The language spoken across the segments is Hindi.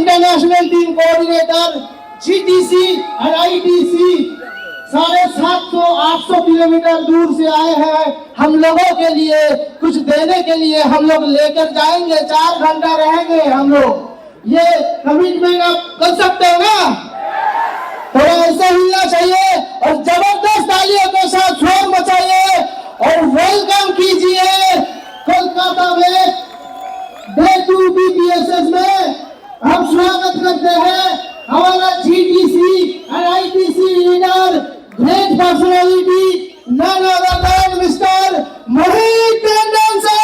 इंटरनेशनल टीम कोऑर्डिनेटर जीटीसी और आईटीसी 750-800 किलोमीटर दूर से आए हैं हम लोगों के लिए कुछ देने के लिए। हम लोग लेकर जाएंगे, 4 घंटा रहेंगे हम लोग। ये कमिटमेंट आप कर सकते हो ना? थोड़ा ऐसे हिलना चाहिए और जबरदस्त तालियों के साथ शोर मचाइए और वेलकम कीजिए कोलकाता में डे 2 बीपीएसएस में हम स्वागत करते हैं हमारा जीटीसी और ITC leader, great personality, none other than mister Mohit Tandon sir.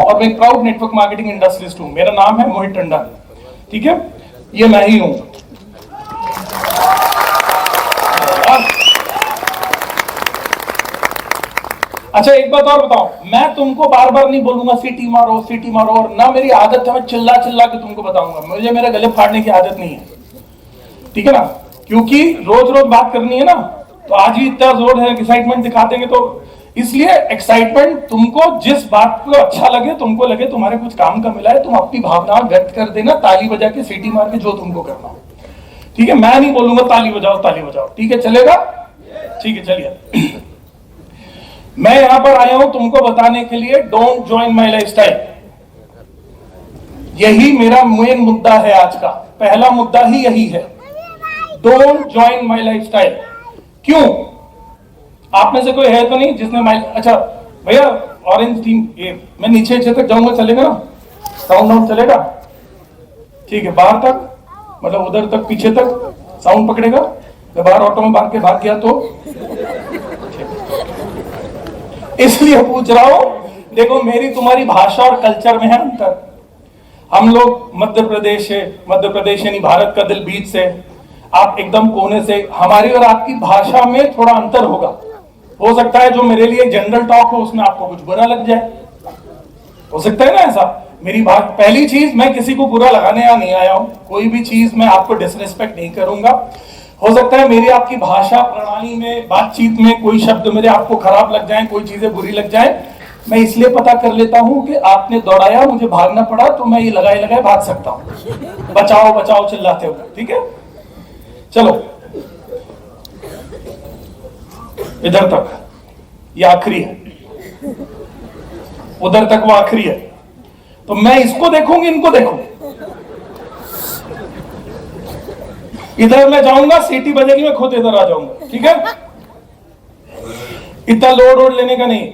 और मैं क्राउड नेटवर्क मार्केटिंग इंडस्ट्रियलिस्ट हूं। मेरा नाम है मोहित टंडन, ठीक है, ये मैं ही हूं। अच्छा एक बात और बताओ, मैं तुमको बार बार नहीं बोलूंगा सीटी मारो सीटी मारो, और ना मेरी आदत है मैं चिल्ला चिल्ला के तुमको बताऊंगा। मुझे मेरे गले फाड़ने की आदत नहीं है, ठीक है ना, क्योंकि रोज रोज बात करनी है ना। तो आज ही इतना जोर है, एक्साइटमेंट दिखा देंगे, तो इसलिए एक्साइटमेंट तुमको जिस बात को अच्छा लगे, तुमको लगे तुम्हारे कुछ काम का मिला है, तुम अपनी भावना व्यक्त कर देना, ताली बजा के सीटी मार के, जो तुमको करना हो, ठीक है। मैं नहीं बोलूंगा ताली बजाओ, ठीक है, चलेगा, ठीक है। चलिए, मैं यहां पर आया हूं तुमको बताने के लिए, डोंट ज्वाइन माई लाइफस्टाइल। यही मेरा मेन मुद्दा है आज का, पहला मुद्दा ही यही है, डोंट ज्वाइन माई लाइफस्टाइल। क्यों? आप में से कोई है तो नहीं जिसने अच्छा भैया ऑरेंज टीम, ये मैं नीचे तक जाऊंगा, चलेगा ना? साउंड आउट चलेगा, ठीक है। बाहर तक, मतलब उधर तक, पीछे तक साउंड पकड़ेगा। मैं बाहर ऑटो में भाग गया तो इसलिए पूछ रहा हूं। देखो, मेरी तुम्हारी भाषा और कल्चर में है अंतर। हम लोग मध्य प्रदेश यानी भारत का दिल बीच से, आप एकदम कोने से। हमारी और आपकी भाषा में थोड़ा अंतर होगा। हो सकता है जो मेरे लिए जनरल टॉक हो उसमें आपको कुछ बुरा लग जाए, हो सकता है ना ऐसा। मेरी बात, पहली चीज, मैं किसी को बुरा लगाने यहाँ नहीं आया हूं, कोई भी चीज मैं आपको डिसरिस्पेक्ट नहीं करूंगा। हो सकता है मेरी आपकी भाषा प्रणाली में, बातचीत में कोई शब्द मेरे आपको खराब लग जाए, कोई चीजें बुरी लग जाए, मैं इसलिए पता कर लेता हूं कि आपने दौड़ाया, मुझे भागना पड़ा, तो मैं ये लगाए भाग सकता हूं, बचाओ चिल्लाते हुए, ठीक है। चलो इधर तक ये आखिरी है, उधर तक वो आखिरी है। तो मैं इसको देखूंगी, इनको देखूंगी, इधर मैं जाऊंगा, सीटी बजेगी, मैं खुद इधर आ जाऊंगा, ठीक है। इतना लोड लेने का नहीं।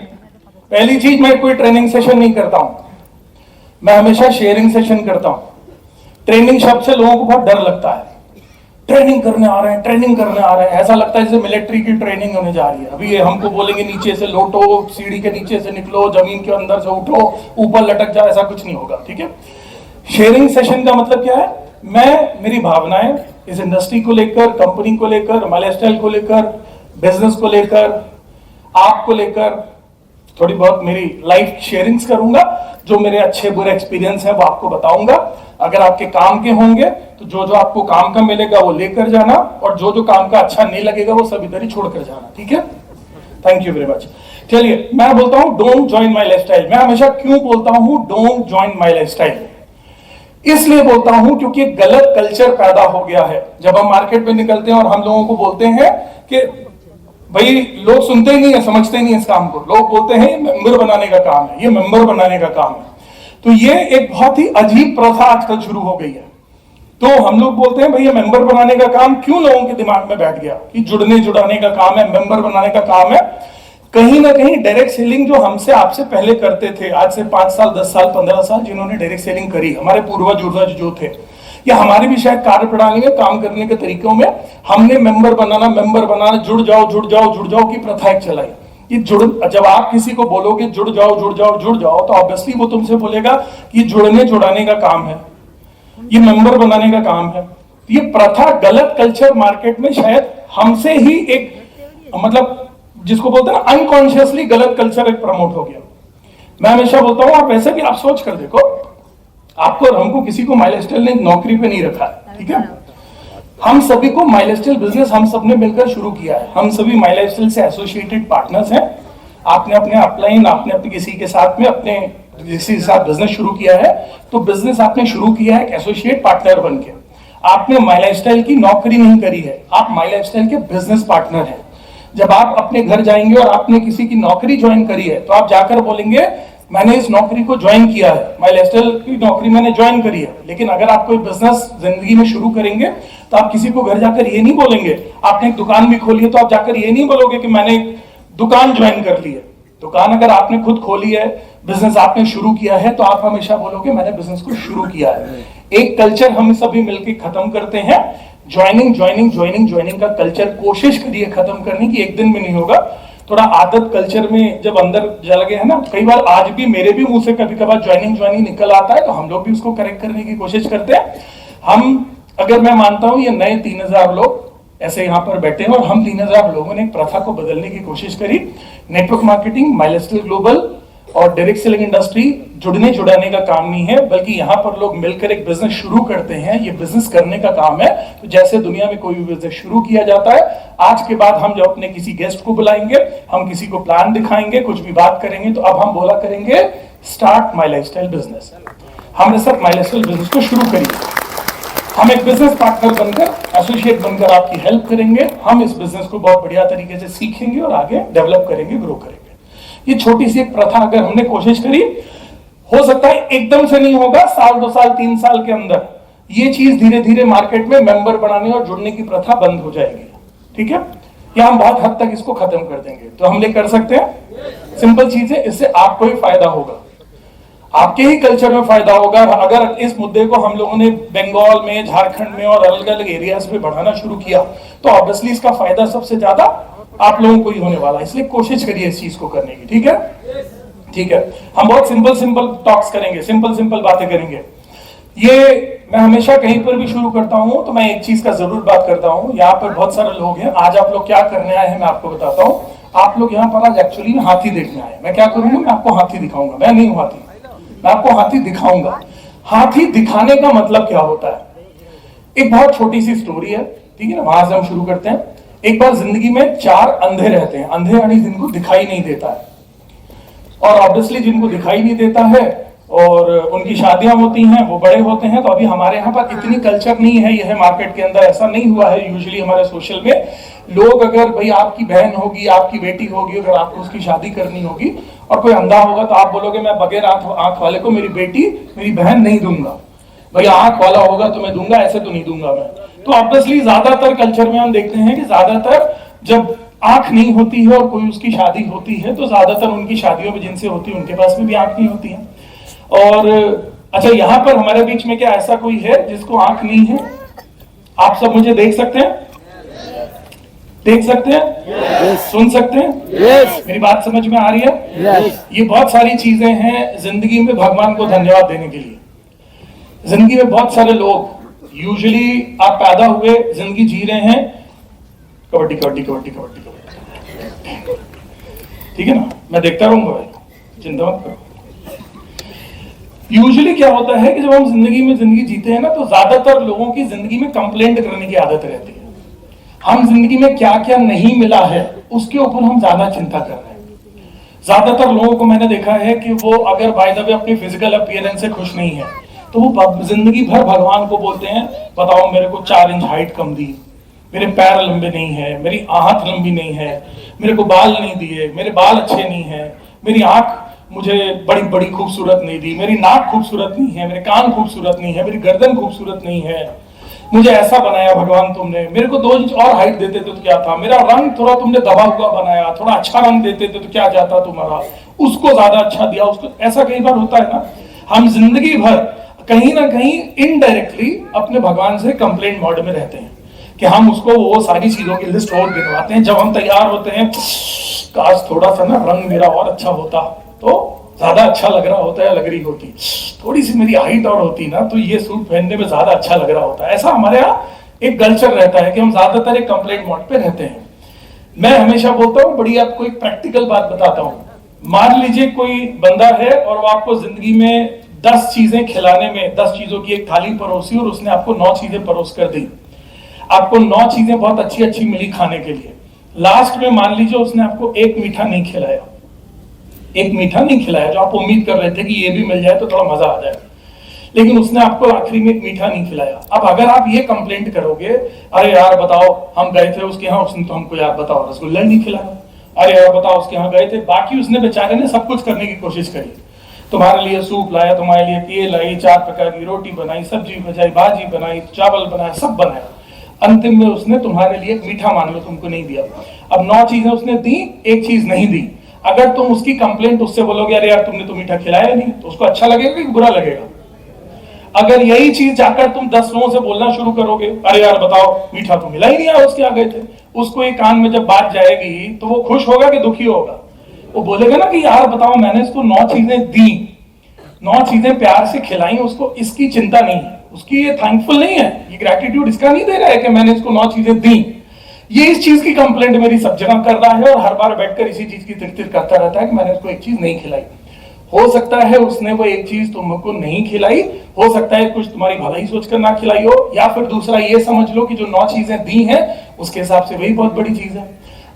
पहली चीज, मैं कोई ट्रेनिंग सेशन नहीं करता हूं, मैं हमेशा शेयरिंग सेशन करता हूं। ट्रेनिंग शब्द से लोगों को बहुत डर लगता है, ट्रेनिंग करने आ रहे हैं, ट्रेनिंग करने आ रहे हैं, ऐसा लगता है जैसे मिलिट्री की ट्रेनिंग होने जा रही है। अभी ये हमको बोलेंगे नीचे से लौटो, सीढ़ी के नीचे से निकलो, जमीन के अंदर से उठो, ऊपर लटक जाओ, ऐसा कुछ नहीं होगा, ठीक है। शेयरिंग सेशन का मतलब क्या है, मैं मेरी भावनाएं इस इंडस्ट्री को लेकर, कंपनी को लेकर, माय लाइफस्टाइल को लेकर, बिजनेस को लेकर, आपको लेकर थोड़ी बहुत मेरी लाइफ शेयरिंग्स करूंगा। जो मेरे अच्छे बुरे एक्सपीरियंस है वो आपको बताऊंगा। अगर आपके काम के होंगे तो जो जो आपको काम का मिलेगा वो लेकर जाना, और जो जो काम का अच्छा नहीं लगेगा वो सब इधर ही छोड़कर जाना, ठीक है। Thank you very much. चलिए, मैं बोलता हूं डोंट ज्वाइन माय लाइफस्टाइल। मैं हमेशा क्यों बोलता हूं डोंट ज्वाइन माय लाइफस्टाइल? इसलिए बोलता हूं क्योंकि एक गलत कल्चर पैदा हो गया है। जब हम मार्केट में निकलते हैं और हम लोगों को बोलते हैं कि भाई, लोग सुनते ही नहीं है, समझते ही नहीं है इस काम को। लोग बोलते हैं ये मेंबर बनाने का काम है, ये मेंबर बनाने का काम है। तो ये एक बहुत ही अजीब प्रथा आजकल शुरू हो गई है। तो हम लोग बोलते हैं भाई ये मेंबर बनाने का काम क्यों लोगों के दिमाग में बैठ गया कि जुड़ने जुड़ाने का काम है, मेंबर बनाने का काम है। कहीं ना कहीं डायरेक्ट सेलिंग जो हमसे आपसे पहले करते थे, आज से 5 साल 10 साल 15 साल जिन्होंने डायरेक्ट सेलिंग करी, हमारे पूर्वज उर्वज जो थे, या हमारी भी शायद कार्य प्रणाली में काम करने के तरीकों में हमने मेंबर बनाना, जुड़ जाओ की प्रथा एक चलाई। ये जब आप किसी को बोलोगे जुड़ जाओ, तो ऑब्वियसली वो तुमसे बोलेगा कि जुड़ने जुड़ाने का काम है, ये मेंबर बनाने का काम है। ये प्रथा, गलत कल्चर मार्केट में शायद हमसे ही एक, मतलब जिसको बोलते हैं ना अनकॉन्शियसली गलत कल्चर एक प्रमोट हो गया। मैं हमेशा बोलता हूं, आप वैसे भी आप सोच कर देखो, आपको और हमको किसी को माय लाइफस्टाइल ने नौकरी पे नहीं रखा है, ठीक है। हम सभी को माय लाइफस्टाइल बिजनेस हम सबने मिलकर शुरू किया है। हम सभी माय लाइफस्टाइल से एसोसिएटेड पार्टनर्स हैं। आपने अपने अपलाइन, आपने अपने किसी के साथ में अपने किसी के साथ बिजनेस शुरू किया है, तो बिजनेस आपने शुरू किया है एसोसिएट पार्टनर बन के। आपने माय लाइफस्टाइल की नौकरी नहीं करी है, आप माय लाइफस्टाइल के बिजनेस पार्टनर हैं। जब आप अपने घर जाएंगे और आपने किसी की नौकरी ज्वाइन करी है, तो आप जाकर बोलेंगे मैंने इस नौकरी को ज्वाइन किया है, माय लाइफस्टाइल की नौकरी मैंने ज्वाइन करी है। लेकिन अगर आप कोई बिजनेस जिंदगी में शुरू करेंगे तो आप किसी को घर जाकर ये नहीं बोलेंगे। आपने एक दुकान भी खोली है तो आप जाकर ये नहीं बोलोगे कि मैंने दुकान ज्वाइन कर ली है। दुकान अगर आपने खुद खोली है, बिजनेस आपने शुरू किया है, तो आप हमेशा बोलोगे मैंने बिजनेस को शुरू किया है। एक कल्चर हम सभी मिलकर खत्म करते हैं, ज्वाइनिंग का कल्चर। कोशिश करिए खत्म करने की, एक दिन में नहीं होगा। थोड़ा आदत कल्चर में जब अंदर जल गए है ना, कई बार आज भी मेरे भी मुंह से कभी कभार ज्वाइनिंग निकल आता है, तो हम लोग भी उसको करेक्ट करने की कोशिश करते हैं। अगर मैं मानता हूं ये नए 3000 लोग ऐसे यहाँ पर बैठे हैं और हम 3000 लोगों ने एक प्रथा को बदलने की कोशिश करी। Network marketing, my lifestyle global और डायरेक्ट सेलिंग इंडस्ट्री जुड़ने जुड़ाने का काम नहीं है, बल्कि यहाँ पर लोग मिलकर एक बिजनेस शुरू करते हैं। ये बिजनेस करने का काम है। तो जैसे दुनिया में कोई भी बिजनेस शुरू किया जाता है, आज के बाद हम जब अपने किसी गेस्ट को बुलाएंगे, हम किसी को प्लान दिखाएंगे, कुछ भी बात करेंगे, तो अब हम बोला करेंगे स्टार्ट माय लाइफस्टाइल बिजनेस। हमने सब माय लाइफस्टाइल बिजनेस को शुरू करिए। हम एक बिजनेस पार्टनर बनकर, एसोसिएट बनकर आपकी हेल्प करेंगे। हम इस बिजनेस को बहुत बढ़िया तरीके से सीखेंगे और आगे डेवलप करेंगे, ग्रो करेंगे। ये छोटी सी एक प्रथा अगर हमने कोशिश करी, हो सकता है एकदम से नहीं होगा, साल 2 साल 3 साल के अंदर ये चीज धीरे धीरे मार्केट में मेंबर बनाने और जुड़ने की प्रथा बंद हो जाएगी, ठीक है। या हम बहुत हद तक इसको खत्म कर देंगे। तो हम ले कर सकते हैं, सिंपल चीज है, इससे आपको ही फायदा होगा, आपके ही कल्चर में फायदा होगा। अगर इस मुद्दे को हम लोगों ने बंगाल में, झारखंड में और अलग अलग एरियाज में बढ़ाना शुरू किया, तो ऑब्वियसली इसका फायदा सबसे ज्यादा आप लोगों को ही होने वाला है। इसलिए कोशिश करिए इस चीज को करने की, ठीक है, ठीक है। हम बहुत सिंपल टॉक्स करेंगे, सिंपल बातें करेंगे। ये मैं हमेशा कहीं पर भी शुरू करता हूं तो मैं एक चीज का जरूर बात करता हूं। यहाँ पर बहुत सारे लोग हैं, आज आप लोग क्या करने आए हैं मैं आपको बताता हूँ। आप लोग यहाँ पर आज एक्चुअली में हाथी देखने आए। मैं क्या करूंगा, मैं आपको हाथी दिखाऊंगा। मैं नहीं हूं हाथी, मैं आपको हाथी दिखाऊंगा। हाथी दिखाने का मतलब क्या होता है, एक बहुत छोटी सी स्टोरी है, ठीक है ना, वहां से हम शुरू करते हैं। एक बार जिंदगी में 4 अंधे रहते हैं। अंधे यानी जिनको दिखाई नहीं देता है, और ऑब्वियसली जिनको दिखाई नहीं देता है और उनकी शादियां होती हैं, वो बड़े होते हैं। तो अभी हमारे यहाँ पर इतनी कल्चर नहीं है, यह मार्केट के अंदर ऐसा नहीं हुआ है। यूजुअली हमारे सोशल में लोग, अगर भाई आपकी बहन होगी, आपकी बेटी होगी, अगर आपको उसकी शादी करनी होगी और कोई अंधा होगा, तो आप बोलोगे मैं बगैर आंख वाले को मेरी बेटी, मेरी बहन नहीं दूंगा। भाई आंख वाला होगा तो मैं दूंगा, ऐसे तो नहीं दूंगा मैं। तो ऑब्वियसली ज्यादातर कल्चर में हम देखते हैं कि ज्यादातर जब आंख नहीं होती है और कोई उसकी शादी होती है, तो ज्यादातर उनकी शादियों में जिनसे होती है उनके पास में भी आंख नहीं होती है। और अच्छा, यहाँ पर हमारे बीच में क्या ऐसा कोई है जिसको आंख नहीं है? आप सब मुझे देख सकते हैं? देख सकते हैं? सुन सकते हैं? मेरी बात समझ में आ रही है? ये बहुत सारी चीजें हैं जिंदगी में भगवान को धन्यवाद देने के लिए। जिंदगी में बहुत सारे लोग, यूजुअली आप पैदा हुए, जिंदगी जी रहे हैं, कबड्डी कबड्डी कबड्डी कबड्डी कबड्डी, ठीक है ना, मैं देखता रहूंगा भाई, चिंता मत करो। यूजुअली क्या होता है कि जब हम जिंदगी में जिंदगी जीते हैं ना, तो ज्यादातर लोगों की जिंदगी में कंप्लेंट करने की आदत रहती है। हम जिंदगी में क्या क्या नहीं मिला है उसके ऊपर हम ज्यादा चिंता कर रहे हैं। ज्यादातर लोगों को मैंने देखा है कि वो अगर बाय द वे अपनी फिजिकल अपीयरेंस से खुश नहीं है तो वो जिंदगी भर भगवान को बोलते हैं, बताओ मेरे को 4 इंच हाइट कम दी, मेरे पैर लंबे नहीं है, मेरी आंख लंबी नहीं है, मेरे को बाल नहीं दिए, मेरे बाल अच्छे नहीं है, मेरी आंख मुझे बड़ी बड़ी खूबसूरत नहीं दी, मेरी नाक खूबसूरत नहीं है, मेरे कान खूबसूरत नहीं है, मेरी गर्दन खूबसूरत नहीं है, मुझे ऐसा बनाया भगवान तुमने, मेरे को 2 इंच और हाइट देते तो क्या था, मेरा रंग थोड़ा तुमने दबा हुआ बनाया, थोड़ा अच्छा रंग देते तो क्या जाता तुम्हारा, उसको ज्यादा अच्छा दिया, उसको। ऐसा कई बार होता है ना, हम जिंदगी भर कहीं ना कहीं इनडायरेक्टली अपने भगवान से कंप्लेंट मोड में रहते हैं कि हम उसको वो सारी चीजों की लिस्ट और गिनवाते हैं। जब हम तैयार होते हैं, काश थोड़ा सा ना रंग मेरा और अच्छा होता तो ज्यादा अच्छा लग रहा होता है, लग रही होती, थोड़ी सी मेरी हाइट और होती ना तो ये सूट पहनने में ज्यादा अच्छा लग रहा होता है। ऐसा हमारे यहाँ एक कल्चर रहता है कि हम ज्यादातर एक कंप्लेंट मोड पे रहते हैं। मैं हमेशा बोलता हूँ, बड़ी आपको एक प्रैक्टिकल बात बताता हूँ। मान लीजिए कोई बंदा है और वो आपको जिंदगी में 10 चीजें खिलाने में, 10 चीजों की एक थाली परोसी और उसने आपको 9 चीजें परोस कर दी। आपको 9 चीजें बहुत अच्छी अच्छी मिली खाने के लिए। लास्ट में मान लीजिए उसने आपको एक मीठा नहीं खिलाया, एक मीठा नहीं खिलाया जो आप उम्मीद कर रहे थे कि ये भी मिल जाए तो थोड़ा मजा आ जाए, लेकिन उसने आपको आखिरी में एक मीठा नहीं खिलाया। अब अगर आप ये कंप्लेंट करोगे, अरे यार बताओ हम गए थे उसके यहाँ, उसने तो हमको यार बताओ रसगुल्ला नहीं खिलाया, अरे यार बताओ उसके यहाँ गए थे, बाकी उसने बेचारे ने सब कुछ करने की कोशिश करी, तुम्हारे लिए सूप लाया, तुम्हारे लिए तेल लाई, 4 प्रकार की रोटी बनाई, सब्जी बजाई, भाजी बनाई, चावल बनाया, सब बनाया, अंतिम में उसने तुम्हारे लिए एक मीठा मान लो तुमको नहीं दिया। अब 9 चीजें उसने दी, एक चीज नहीं दी। अगर तुम उसकी कंप्लेंट उससे बोलोगे, अरे यार तुमने तो मीठा खिलाया नहीं, तो उसको अच्छा लगेगा कि बुरा लगेगा? अगर यही चीज जाकर तुम 10 लोगों से बोलना शुरू करोगे, अरे यार बताओ मीठा तो मिला ही नहीं यार उसके यहाँ गए थे, उसको एक कान में जब बात जाएगी तो वो खुश होगा कि दुखी होगा? वो बोलेगा ना कि यार बताओ मैंने इसको 9 चीजें दी, 9 चीजें प्यार से खिलाई, उसको इसकी चिंता नहीं है, उसकी ये थैंकफुल नहीं है, ये ग्रेटिट्यूड इसका नहीं दे रहा है कि मैंने इसको 9 चीजें दी। ये इस चीज की कंप्लेंट मेरी सब जगह कर रहा है और हर बार बैठकर इसी चीज की तिरतिर करता रहता है कि मैंने उसको एक चीज नहीं खिलाई। हो सकता है उसने वो एक चीज तुमको नहीं खिलाई, हो सकता है कुछ तुम्हारी भलाई सोचकर ना खिलाई हो, या फिर दूसरा ये समझ लो कि जो 9 चीजें दी हैं उसके हिसाब से वही बहुत बड़ी चीज है।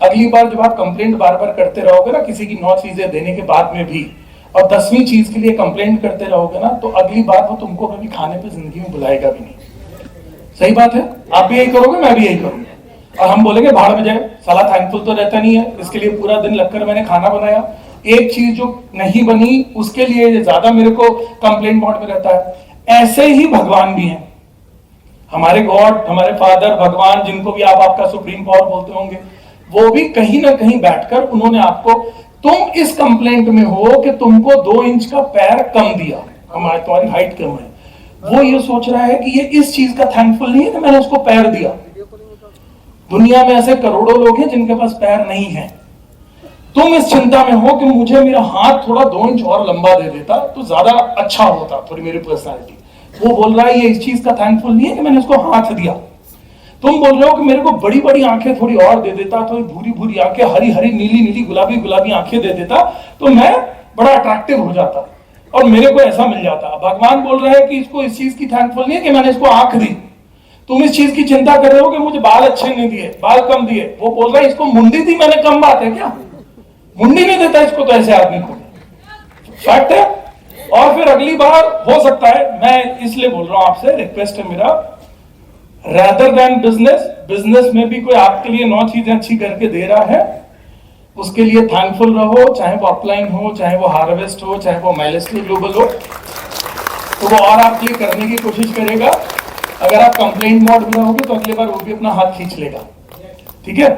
अगली बार जब आप कंप्लेंट बार बार करते रहोगे ना किसी की 9 चीजें देने के बाद में भी, और 10वीं चीज के लिए कंप्लेंट करते रहोगे ना, तो अगली बार वो तुमको कभी खाने पे जिंदगी में बुलाएगा भी नहीं। सही बात है? आप भी यही करोगे, मैं भी यही करूंगा, और हम बोलेंगे भाड़ में जाए, साला थैंकफुल तो रहता नहीं है, इसके लिए पूरा दिन लगकर मैंने खाना बनाया, एक चीज जो नहीं बनी उसके लिए ज्यादा मेरे को कंप्लेंट मोड में रहता है। ऐसे ही भगवान भी हैं, हमारे गॉड, हमारे फादर, भगवान, जिनको भी आप आपका सुप्रीम पावर बोलते होंगे, वो भी कहीं ना कहीं बैठकर उन्होंने आपको, तुम इस कंप्लेंट में हो कि तुमको 2 इंच का पैर कम दिया, हमारी तुम्हारी हाइट कम है, वो ये सोच रहा है कि ये इस चीज का थैंकफुल नहीं है कि मैंने उसको पैर दिया। दुनिया में ऐसे करोड़ों लोग हैं जिनके पास पैर नहीं है। तुम इस चिंता में हो कि मुझे मेरा हाथ थोड़ा 2 इंच और लंबा दे देता तो ज्यादा अच्छा होता, थोड़ी मेरी पर्सनालिटी। वो बोल रहा है ये इस चीज का थैंकफुल नहीं है कि मैंने उसको हाथ दिया। तुम बोल रहे हो कि मेरे को बड़ी बड़ी आंखें थोड़ी और दे देता, थोड़ी भूरी भूरी आंखें, हरी हरी नीली नीली गुलाबी गुलाबी आंखें दे देता तो मैं बड़ा अट्रैक्टिव हो जाता और मेरे को ऐसा मिल जाता। भगवान बोल रहे हैं कि इसको इस चीज की थैंकफुल नहीं है कि मैंने इसको आंख दी। तुम इस चीज की चिंता कर रहे हो कि मुझे बाल अच्छे नहीं दिए, बाल कम दिए। वो बोल रहा है इसको मुंडी दी मैंने, कम बात है क्या? मुंडी नहीं देता इसको तो ऐसे आदमी को, फैक्ट है। और फिर अगली बार हो सकता है, मैं इसलिए बोल रहा हूं आपसे, रिक्वेस्ट है मेरा, rather than बिजनेस में भी कोई आपके लिए 9 चीजें अच्छी करके दे रहा है, उसके लिए थैंकफुल रहो, चाहे वो अपलाइन हो, चाहे वो हार्वेस्ट हो, चाहे वो माइलेस्टी ग्लोबल हो, तो वो और आपके लिए करने की कोशिश करेगा। अगर आप कंप्लेंट मोड में रहोगे तो अगली बार वो भी अपना हाथ खींच लेगा। ठीक है?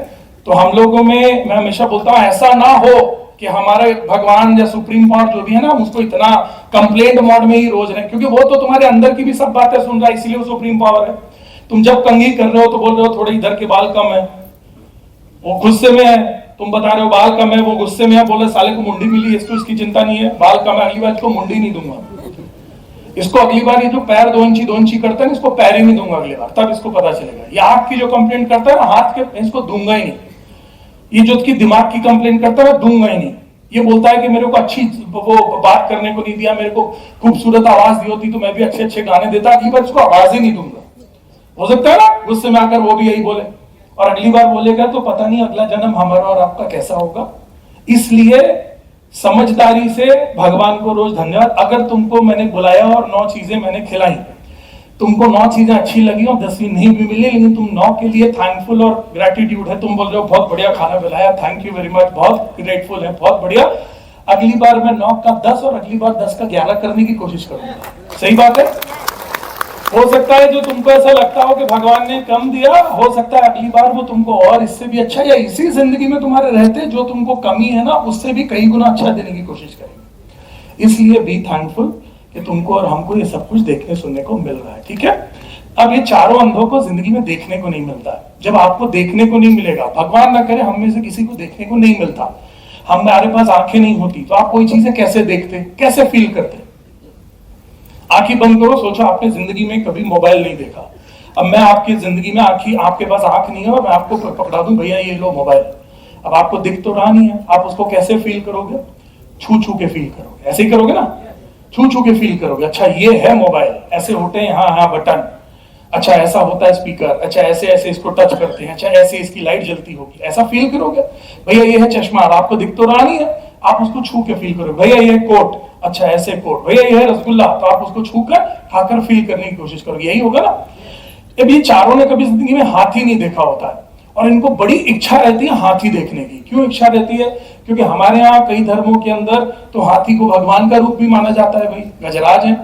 तो हम लोगों में, मैं हमेशा बोलता हूं, ऐसा ना हो कि हमारे भगवान या सुप्रीम पावर जो भी है ना, उसको इतना कंप्लेंट मोड में ही रोज रहे, क्योंकि वो तो तुम्हारे अंदर की भी सब बातें सुन रहा है, इसीलिए वो सुप्रीम पावर है। तुम जब कंघी कर रहे हो तो बोल रहे हो थोड़े इधर के बाल कम है, वो गुस्से में है, तुम बता रहे हो बाल कम है, वो गुस्से में है, बोले साले को मुंडी मिली, इसको इसकी चिंता नहीं है, बाल कम है, अगली बार इसको मुंडी नहीं दूंगा, इसको अगली बार ये जो पैर 2 इंची करता है इसको पैर ही नहीं दूंगा अगली बार, तब इसको पता चलेगा। ये आंख की जो कंप्लेंट करता है ना, हाथ के, इसको दूंगा ही नहीं। ये जो उसकी दिमाग की कंप्लेंट करता है, दूंगा ही नहीं। ये बोलता है कि मेरे को अच्छी वो बात करने को नहीं दिया, मेरे को खूबसूरत आवाज दी होती तो मैं भी अच्छे अच्छे गाने देता, अगली बार इसको आवाज ही नहीं दूंगा। हो सकता है ना गुस्से में आकर वो भी यही बोले, और अगली बार बोलेगा तो पता नहीं अगला जन्म हमारा और आपका कैसा होगा। इसलिए समझदारी से भगवान को रोज धन्यवाद। अगर तुमको मैंने बुलाया और 9 चीजें मैंने खिलाई, तुमको 9 चीजें अच्छी लगी और 10वीं नहीं भी मिली, लेकिन तुम 9 के लिए थैंकफुल और ग्रेटिट्यूड है, तुम बोल रहे हो बहुत बढ़िया खाना खिलाया, थैंक यू वेरी मच, बहुत ग्रेटफुल है, बहुत बढ़िया, अगली बार मैं 9 का 10 और अगली बार 10 का 11 करने की कोशिश करूंगा। सही बात है। हो सकता है जो तुमको ऐसा लगता हो कि भगवान ने कम दिया, हो सकता है अगली बार वो तुमको और इससे भी अच्छा, या इसी जिंदगी में तुम्हारे रहते जो तुमको कमी है ना उससे भी कई गुना अच्छा देने की कोशिश करेंगे। इसलिए बी थैंकफुल कि तुमको और हमको ये सब कुछ देखने सुनने को मिल रहा है। ठीक है, अब ये चारों अंधों को जिंदगी में देखने को नहीं मिलता है। जब आपको देखने को नहीं मिलेगा, भगवान ना करे हम में से किसी को देखने को नहीं मिलता, हमारे पास आंखें नहीं होती, तो आप कोई चीजें कैसे देखते, कैसे फील करते? आंखें बंद करो, सोचो आपने जिंदगी में कभी मोबाइल नहीं देखा, अब मैं आपकी जिंदगी में आपके पास आंख नहीं है और मैं आपको पकड़ा दूं भैया ये लो मोबाइल, अब आपको दिख तो रहा नहीं है, आप उसको कैसे फील करोगे? छू छू के फील करोगे, ऐसे ही करोगे ना, छू छू के फील करोगे। अच्छा ये है मोबाइल, ऐसे होते हैं हाँ बटन, अच्छा ऐसा होता है स्पीकर, अच्छा ऐसे ऐसे इसको टच करते हैं, अच्छा ऐसे इसकी लाइट जलती होगी, ऐसा फील करोगे। भैया ये है चश्मा, आपको दिख तो रहा नहीं है, आप उसको छू के फील करोगे। भैया ये है कोट, अच्छा ऐसे कोट। भैया ये है रसगुल्ला, तो आप उसको छू कर खाकर फील करने की कोशिश करोगे, यही होगा ना। अब ये चारों ने कभी जिंदगी में हाथी नहीं देखा होता है और इनको बड़ी इच्छा रहती है हाथी देखने की। क्यों इच्छा रहती है? क्योंकि हमारे यहाँ कई धर्मों के अंदर तो हाथी को भगवान का रूप भी माना जाता है, भाई गजराज है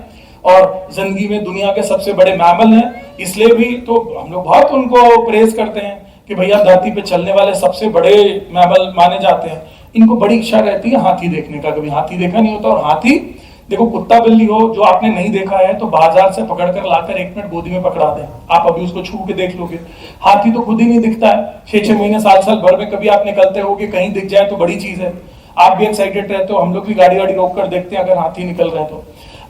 और जिंदगी में दुनिया के सबसे बड़े मैमल हैं, इसलिए भी तो हम लोग बहुत उनको प्रेज करते हैं कि भैया धरती पे चलने वाले सबसे बड़े मैमल माने जाते हैं। इनको बड़ी इच्छा रहती है हाथी देखने का, कभी हाथी देखा नहीं होता। और हाथी देखो, कुत्ता बिल्ली हो जो आपने नहीं देखा है तो बाजार से पकड़कर लाकर 1 मिनट गोदी में पकड़ा दें, आप अभी उसको छू के देख लोगे। हाथी तो खुद ही नहीं दिखता है, 6-6 महीने साल भर में कभी आप निकलते होगे, कहीं दिख जाए तो बड़ी चीज है, आप भी एक्साइटेड रहते हो, हम लोग भी गाड़ी वाड़ी रोक कर देखते हैं अगर हाथी निकल रहे तो।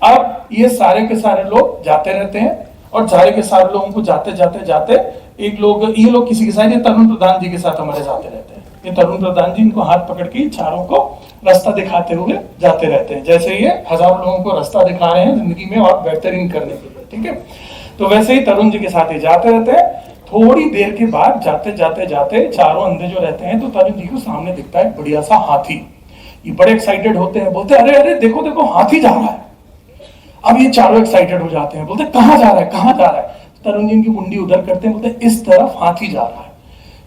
अब ये सारे के सारे लोग जाते रहते हैं और सारे के सारे लोगों को जाते जाते जाते ये लोग किसी के साथ, ये तरुण प्रधान जी के साथ हमारे जाते रहते हैं। ये तरुण प्रधान जी इनको हाथ पकड़ के चारों को रास्ता दिखाते हुए जाते रहते हैं, जैसे ये हजारों लोगों को रास्ता दिखा रहे हैं जिंदगी में और बेहतरीन करने के लिए। ठीक है, तो वैसे ही तरुण जी के साथ ही जाते रहते हैं। थोड़ी देर के बाद जाते जाते जाते चारों अंधे जो रहते हैं तो तरुण जी को सामने दिखता है बढ़िया सा हाथी। ये बड़े एक्साइटेड होते हैं, बोलते हैं अरे अरे देखो देखो हाथी जा रहा है। अब ये चारों एक्साइटेड हो जाते हैं, बोलते कहाँ जा रहा है, कहाँ जा रहा है? तरुण जी की मुंडी उधर करते हैं, बोलते इस तरफ हाथी जा रहा है।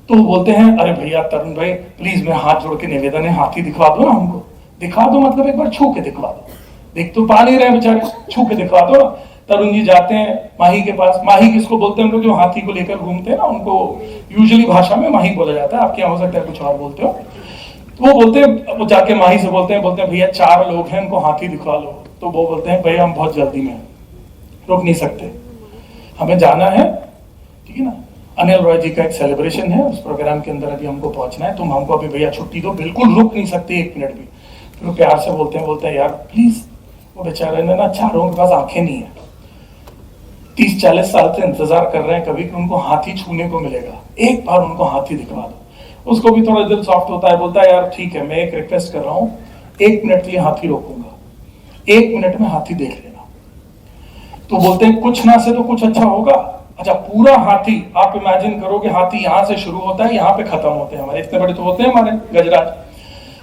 तो बोलते हैं अरे भैया तरुण भाई प्लीज मैं हाथ जोड़ के निवेदन है, हाथी दिखवा दो ना हमको, दिखा दो मतलब एक बार छू के दिखवा दो, देख तो पा नहीं रहे बेचारे, छू के दिखवा दो। तरुण जी जाते हैं माही के पास। माही किसको बोलते हैं हम लोग? जो हाथी को लेकर घूमते हैं ना, उनको यूजुअली भाषा में माही बोला जाता है, आपके यहाँ हो सकता है कुछ और बोलते हो। तो वो बोलते हैं, वो जाके माही से बोलते हैं भैया 4 लोग हैं, उनको हाथी दिखवा लो। तो वो बोलते हैं भैया हम बहुत जल्दी में रुक नहीं सकते, हमें जाना है, ठीक है ना, अनिल रॉय जी का एक सेलिब्रेशन है, उस प्रोग्राम के अंदर अभी हमको पहुंचना है, तुम हमको अभी भैया छुट्टी दो, बिल्कुल रुक नहीं सकते 1 मिनट भी। फिर वो प्यार से बोलते हैं यार प्लीज, वो बेचारे ने ना चारों के पास आंखें नहीं है, 30-40 साल से इंतजार कर रहे हैं कभी कि उनको हाथी छूने को मिलेगा, एक बार उनको हाथी दिखवा दो। उसको भी थोड़ा दिल सॉफ्ट होता है, बोलता है यार ठीक है मैं एक रिक्वेस्ट कर रहा हूँ, 1 मिनट के लिए हाथी रोकूंगा, 1 मिनट में हाथी देख लेना। तो बोलते हैं कुछ ना से तो कुछ अच्छा होगा। अच्छा पूरा हाथी, आप इमेजिन करोगे हाथी यहाँ से शुरू होता है, यहाँ पे खत्म होते हैं हमारे, इतने बड़े तो होते हैं हमारे गजराज।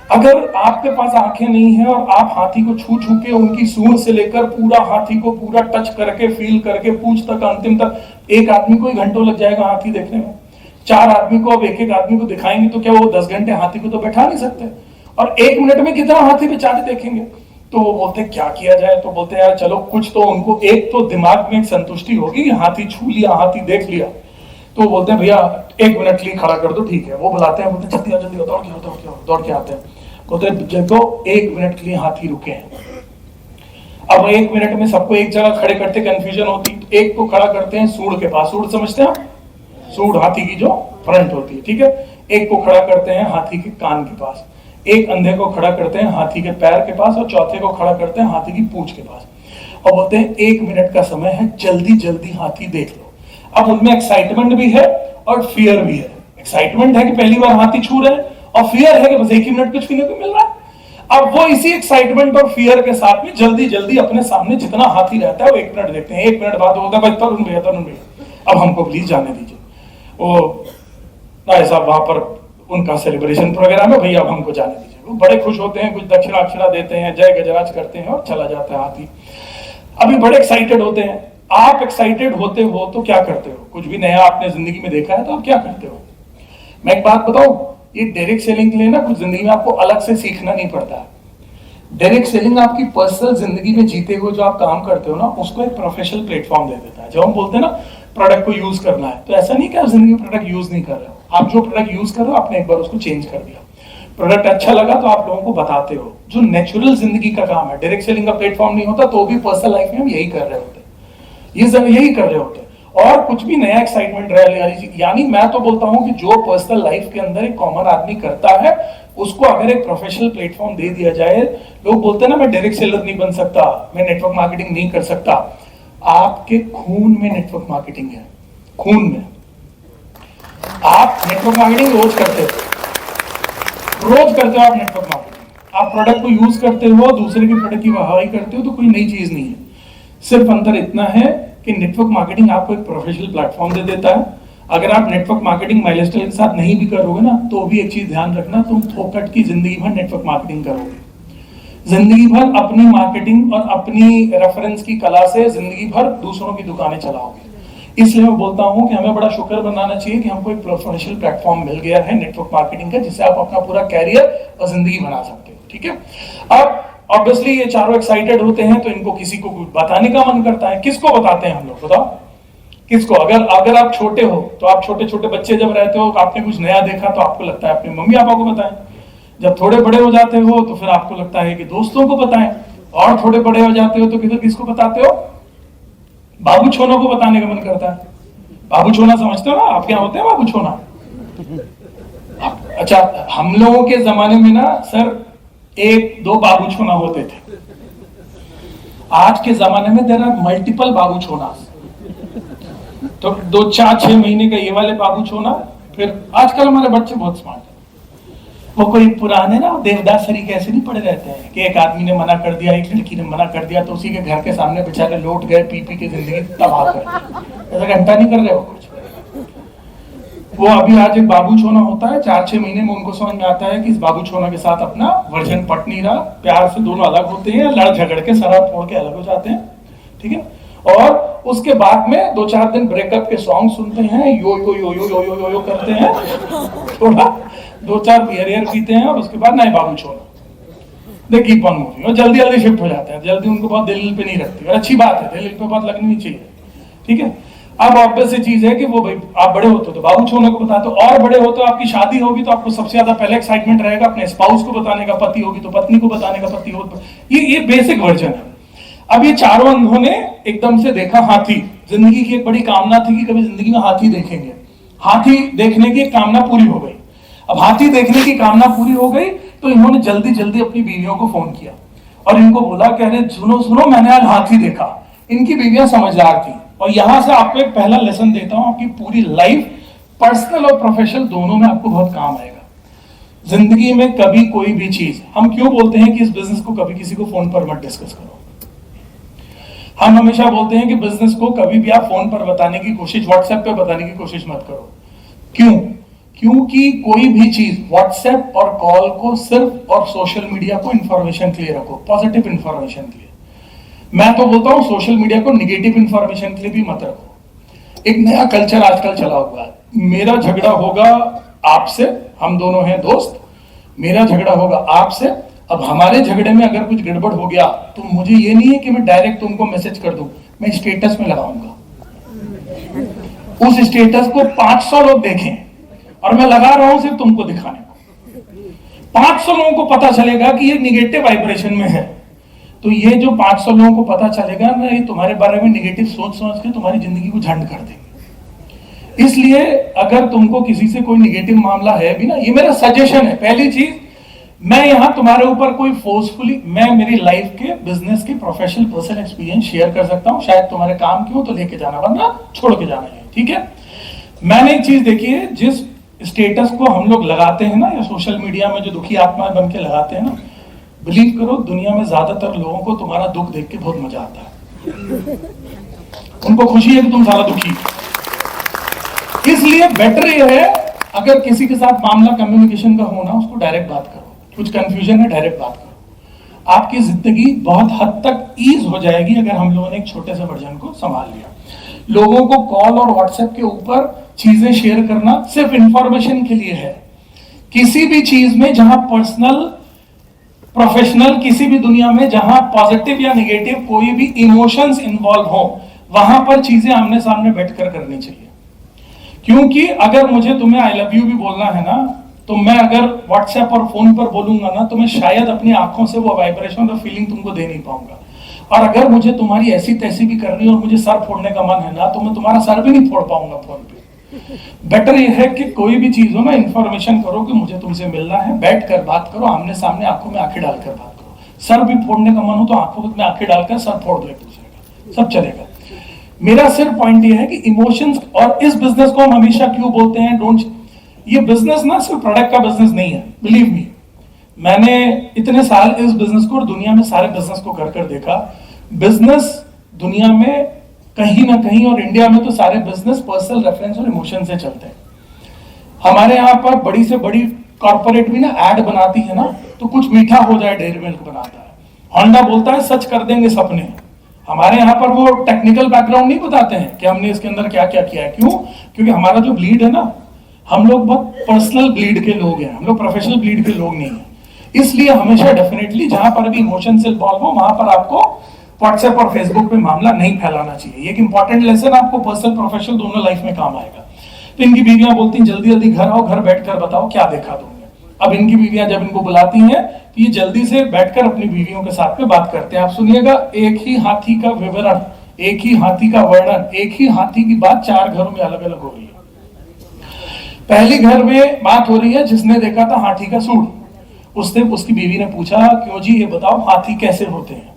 अगर आपके पास आंखें नहीं है और आप हाथी को छू छू के उनकी सूंड से लेकर पूरा हाथी को पूरा टच करके फील करके पूंछ तक अंतिम तक, एक आदमी को ही घंटों लग जाएगा हाथी देखने में। 4 आदमी को अब एक आदमी को दिखाएंगे तो क्या वो 10 घंटे हाथी को तो बैठा नहीं सकते, और 1 मिनट में कितना हाथी बेचारे देखेंगे। तो वो बोलते क्या किया जाए? तो बोलते यार चलो कुछ तो उनको, एक तो दिमाग में एक संतुष्टि होगी, हाथी छू लिया, हाथी देख लिया। तो बोलते हैं भैया 1 मिनट के लिए खड़ा कर दो, ठीक है। वो बुलाते हैं, बोलते जल्दी जल्दी दौड़ के आते हैं। बोलते देखो 1 मिनट के लिए हाथी रुके हैं। अब 1 मिनट में सबको एक जगह खड़े करते कंफ्यूजन होती, एक को खड़ा करते हैं सूंड के पास, सूंड समझते हैं, सूंड हाथी की जो फ्रंट होती है, ठीक है। एक को खड़ा करते हैं हाथी के कान के पास, एक अंधे को खड़ा करते हैं हाथी के पैर के पास, और चौथे को खड़ा करते हैं हाथी की पूंछ के पास, और बोलते हैं 1 मिनट का समय है, जल्दी जल्दी हाथी देख लो। अब उनमें एक्साइटमेंट भी है और फियर भी है। एक्साइटमेंट है कि पहली बार हाथी छू रहे हैं, और फियर है कि बस 1 ही मिनट कुछ छूने को मिल रहा है। अब वो इसी एक्साइटमेंट और फियर के साथ में जल्दी जल्दी अपने सामने जितना हाथी रहता है वो 1 मिनट देखते हैं। 1 मिनट बाद होता है तरुण भैया अब हमको प्लीज जाने दीजिए, वो राय साहब वहां पर उनका सेलिब्रेशन प्रोग्राम है, भैया अब हमको जाने दीजिए। वो बड़े खुश होते हैं, कुछ दक्षिणा देते हैं, जय गजराज करते हैं और चला जाता है हाथी। अभी बड़े एक्साइटेड होते हैं। आप एक्साइटेड होते हो तो क्या करते हो? कुछ भी नया आपने जिंदगी में देखा है तो आप क्या करते हो? मैं एक बात बताऊं, ये डायरेक्ट सेलिंग के लिए ना कुछ जिंदगी में आपको अलग से सीखना नहीं पड़ता है। डायरेक्ट सेलिंग आपकी पर्सनल जिंदगी में जीते हुए जो आप काम करते हो ना, उसको एक प्रोफेशनल प्लेटफॉर्म दे देता है। जब हम बोलते हैं ना प्रोडक्ट को यूज करना है, तो ऐसा नहीं कि आप जिंदगी में प्रोडक्ट यूज नहीं कर रहे हो। आप जो प्रोडक्ट यूज कर रहे हो आपने एक बार उसको चेंज कर दिया, प्रोडक्ट अच्छा लगा तो आप लोगों को बताते हो। जो नेचुरल जिंदगी का काम है, डायरेक्ट सेलिंग का प्लेटफॉर्म नहीं होता तो भी पर्सनल लाइफ में हम यही कर रहे होते, यही कर रहे होते और कुछ भी नया एक्साइटमेंट रह। यानी मैं तो बोलता हूं कि जो पर्सनल लाइफ के अंदर एक कॉमन आदमी करता है उसको अगर एक प्रोफेशनल प्लेटफॉर्म दे दिया जाए। लोग बोलते हैं ना मैं डायरेक्ट सेलर नहीं बन सकता, मैं नेटवर्क मार्केटिंग नहीं कर सकता। आपके खून में नेटवर्क मार्केटिंग है, खून में। आप नेटवर्क मार्केटिंग रोज करते हो आप नेटवर्क मार्केटिंग। आप प्रोडक्ट को यूज करते हो, दूसरे के प्रोडक्ट की वाहवाही करते हो, तो कोई नई चीज नहीं है। सिर्फ अंतर इतना है कि नेटवर्क मार्केटिंग आपको एक प्रोफेशनल प्लेटफॉर्म दे देता है। अगर आप नेटवर्क मार्केटिंग माइलस्टोन के साथ नहीं भी करोगे ना, तो भी एक चीज ध्यान रखना, तुम फोकट की जिंदगी भर नेटवर्क मार्केटिंग करोगे। जिंदगी भर अपनी मार्केटिंग और अपनी रेफरेंस की कला से जिंदगी भर दूसरों की दुकानें चलाओगे। इसलिए मैं बोलता हूं कि हमें बड़ा शुक्र बनाना चाहिए कि हमको एक प्रोफेशनल प्लेटफॉर्म मिल गया है नेटवर्क मार्केटिंग का, जिससे आप अपना पूरा कैरियर और जिंदगी बना सकते हो। ठीक है, अब ऑब्वियसली ये चारों एक्साइटेड होते हैं तो इनको किसी को बताने का मन करता है। किसको बताते हैं हम लोग, बताओ किसको? अगर आप छोटे हो तो आप छोटे बच्चे जब रहते हो, आपने कुछ नया देखा तो आपको लगता है अपने मम्मी पापा को बताएं। जब थोड़े बड़े हो जाते हो तो फिर आपको लगता है कि दोस्तों को बताएं, और थोड़े बड़े हो जाते हो तो किसको बताते हो? बाबू छोनों को बताने का मन करता है। बाबू छोना समझते हो ना आप, क्या होते हैं बाबू छोना? अच्छा, हम लोगों के जमाने में ना सर 1-2 बाबू छोना होते थे। आज के जमाने में देयर आर मल्टीपल बाबू छोना। तो 2-4-6 महीने का ये वाले बाबू छोना। फिर आजकल हमारे बच्चे बहुत स्मार्ट है, वो कोई पुराने ना देवदास तरीके ऐसे नहीं पड़े रहते हैं कि एक आदमी ने मना कर दिया, एक लड़की ने मना कर दिया, तो उसी के घर के सामने बेचारे लौट गए, पी के जिंदगी तबाह कर। ऐसा घंटा नहीं कर रहे हो कुछ। वो अभी आज एक बाबू छोना होता है, 4-6 महीने में उनको समझ में आता है कि इस बाबू छोना के साथ अपना वर्जन पट नहीं रहा, प्यार से दोनों अलग होते हैं, लड़ झगड़ के सरा फोड़ के अलग हो जाते हैं। ठीक है, और उसके बाद में 2-4 दिन ब्रेकअप के सॉन्ग सुनते हैं, यो यो यो यो यो यो यो, यो करते हैं, थोड़ा 2-4 बियर पीते हैं, और उसके बाद नए बाबू छोना दे कीप ऑन मूविंग, और जल्दी शिफ्ट हो जाते हैं। जल्दी उनको बहुत दिल पे नहीं रखती, और अच्छी बात है, दिल पे बहुत लगनी चाहिए। ठीक है, अब ऑब्वियस चीज है कि वो भाई आप बड़े होते हो तो बाबू छोने को बताते हो, और बड़े होते हो आपकी शादी होगी तो आपको सबसे ज्यादा पहले एक्साइटमेंट रहेगा अपने स्पाउस को बताने का, पति होगी तो पत्नी को बताने का, पति हो तो ये बेसिक वर्जन है। अब ये चारों अंधों ने एकदम से देखा हाथी। जिंदगी की एक बड़ी कामना थी कि कभी जिंदगी में हाथी देखेंगे। हाथी देखने की कामना पूरी हो गई। अब हाथी देखने की कामना पूरी हो गई तो इन्होंने जल्दी जल्दी अपनी बीवियों को फोन किया और इनको बोला कि अरे सुनो मैंने आज हाथी देखा। इनकी बीवियां समझदार थी। और यहां से आपको एक पहला लेसन देता हूं, आपकी पूरी लाइफ पर्सनल और प्रोफेशनल दोनों में आपको बहुत काम आएगा। जिंदगी में कभी कोई भी चीज, हम क्यों बोलते हैं कि इस बिजनेस को कभी किसी को फोन पर मत डिस्कस करो। हम हमेशा बोलते हैं कि बिजनेस को कभी भी आप फोन पर बताने की कोशिश, व्हाट्सएप पे बताने की कोशिश मत करो। क्यों? क्योंकि कोई भी चीज व्हाट्सएप और कॉल को सिर्फ और सोशल मीडिया को इंफॉर्मेशन के लिए रखो, पॉजिटिव इंफॉर्मेशन के लिए। मैं तो बोलता हूं सोशल मीडिया को निगेटिव इंफॉर्मेशन के लिए भी मत रखो। एक नया कल्चर आजकल चला हुआ है, मेरा झगड़ा होगा आपसे, हम दोनों हैं दोस्त, मेरा झगड़ा होगा आपसे। अब हमारे झगड़े में अगर कुछ गड़बड़ हो गया तो मुझे ये नहीं है कि मैं डायरेक्ट तुमको मैसेज कर दूं, मैं स्टेटस में लगाऊंगा। उस स्टेटस को 500 लोग देखें और मैं लगा रहा हूं सिर्फ तुमको दिखाने को। 500 लोगों को पता चलेगा कि ये निगेटिव वाइब्रेशन में है। तो ये जो 500 लोगों को पता चलेगा ना, ये तुम्हारे बारे में निगेटिव सोच समझ के तुम्हारी जिंदगी को झंड कर देंगे। इसलिए अगर तुमको किसी से कोई निगेटिव मामला है भी ना, ये मेरा सजेशन है। पहली चीज, मैं यहां तुम्हारे ऊपर कोई फोर्सफुली, मैं मेरी लाइफ के, बिजनेस के, प्रोफेशनल पर्सनल एक्सपीरियंस शेयर कर सकता हूं, शायद तुम्हारे काम की हो तो लेके जाना, वरना छोड़ के जाना है, ठीक है। मैंने एक चीज देखी है, जिस स्टेटस को हम लोग लगाते हैं ना, या सोशल मीडिया में जो दुखी आत्माएं बन के लगाते हैं ना, बिलीव करो दुनिया में ज्यादातर लोगों को तुम्हारा दुख देख के बहुत मजा आता है। उनको खुशी है कि तुम सारा दुखी। इसलिए बेटर ये है, अगर किसी के साथ मामला कम्युनिकेशन का होना, उसको डायरेक्ट बात करो। कुछ कंफ्यूजन है, डायरेक्ट बात करो। आपकी जिंदगी बहुत हद तक ईज हो जाएगी अगर हम लोगों ने एक छोटे से वर्जन को संभाल लिया। लोगों को कॉल और व्हाट्सएप के ऊपर चीजें शेयर करना सिर्फ इंफॉर्मेशन के लिए है। किसी भी चीज में जहां पर्सनल, प्रोफेशनल, किसी भी दुनिया में जहां पॉजिटिव या नेगेटिव कोई भी इमोशंस इन्वॉल्व हो, वहां पर चीजें आमने सामने बैठकर करनी चाहिए। क्योंकि अगर मुझे तुम्हें आई लव यू भी बोलना है ना, तो मैं अगर व्हाट्सएप और फोन पर बोलूंगा ना, तो मैं शायद अपनी आंखों से वो वाइब्रेशन और फीलिंग तुमको दे नहीं पाऊंगा। और अगर मुझे तुम्हारी ऐसी तैसी भी करनी और मुझे सर फोड़ने का मन है ना, तो मैं तुम्हारा सर भी नहीं फोड़ पाऊंगा फोन पे। बेटर ये है कि कोई भी चीज हो ना, इंफॉर्मेशन करो कि मुझे तुमसे मिलना है, बैठ कर बात करो, आमने सामने आंखों में आंखें डालकर बात करो। सर भी फोड़ने का मन हो तो आंखों में आंखें डालकर सर फोड़ दो एक दूसरे का, सब चलेगा। मेरा सिर्फ पॉइंट ये है कि इमोशंस, और इस बिजनेस को हम हमेशा क्यों बोलते हैं डोंट, ये बिजनेस ना सिर्फ प्रोडक्ट का बिजनेस नहीं है, बिलीव मी। मैंने इतने साल इस बिजनेस को और दुनिया में सारे बिजनेस को कर कर देखा। बिजनेस दुनिया में कहीं ना कहीं, और इंडिया में तो सारे बिजनेस पर्सनल रेफरेंस और इमोशन से चलते हैं। हमारे यहाँ पर बड़ी से बड़ी कॉर्पोरेट भी ना ऐड बनाती है ना, तो कुछ मीठा हो जाए डेयरी मिल्क बनाता है। होंडा बोलता है सच कर देंगे सपने। हमारे यहाँ पर वो टेक्निकल बैकग्राउंड नहीं बताते हैं कि हमने इसके अंदर क्या क्या किया है। क्यों? क्योंकि हमारा जो ब्लीड है ना, हम लोग बहुत पर्सनल ब्लीड के लोग हैं, हम लोग प्रोफेशनल ब्लीड के लोग नहीं हैं। इसलिए हमेशा डेफिनेटली जहां पर भी इमोशन से इन्वॉल्व हो, वहां पर आपको व्हाट्सएप और फेसबुक पे मामला नहीं फैलाना चाहिए। ये एक इंपॉर्टेंट लेसन आपको पर्सनल प्रोफेशनल दोनों लाइफ में काम आएगा। तो इनकी बीवियां बोलती हैं जल्दी जल्दी घर आओ, घर बैठकर बताओ क्या देखा तुमने। अब इनकी बीवियां जब इनको बुलाती हैं तो ये जल्दी से बैठकर अपनी बीवियों के साथ में बात करते हैं। आप सुनिएगा, एक ही हाथी का विवरण, एक ही हाथी का वर्णन, एक ही हाथी की बात 4 घरों में अलग अलग हो रही है। पहली घर में बात हो रही है जिसने देखा था हाथी का सूंड। उसने, उसकी बीवी ने पूछा क्यों जी ये बताओ हाथी कैसे होते हैं।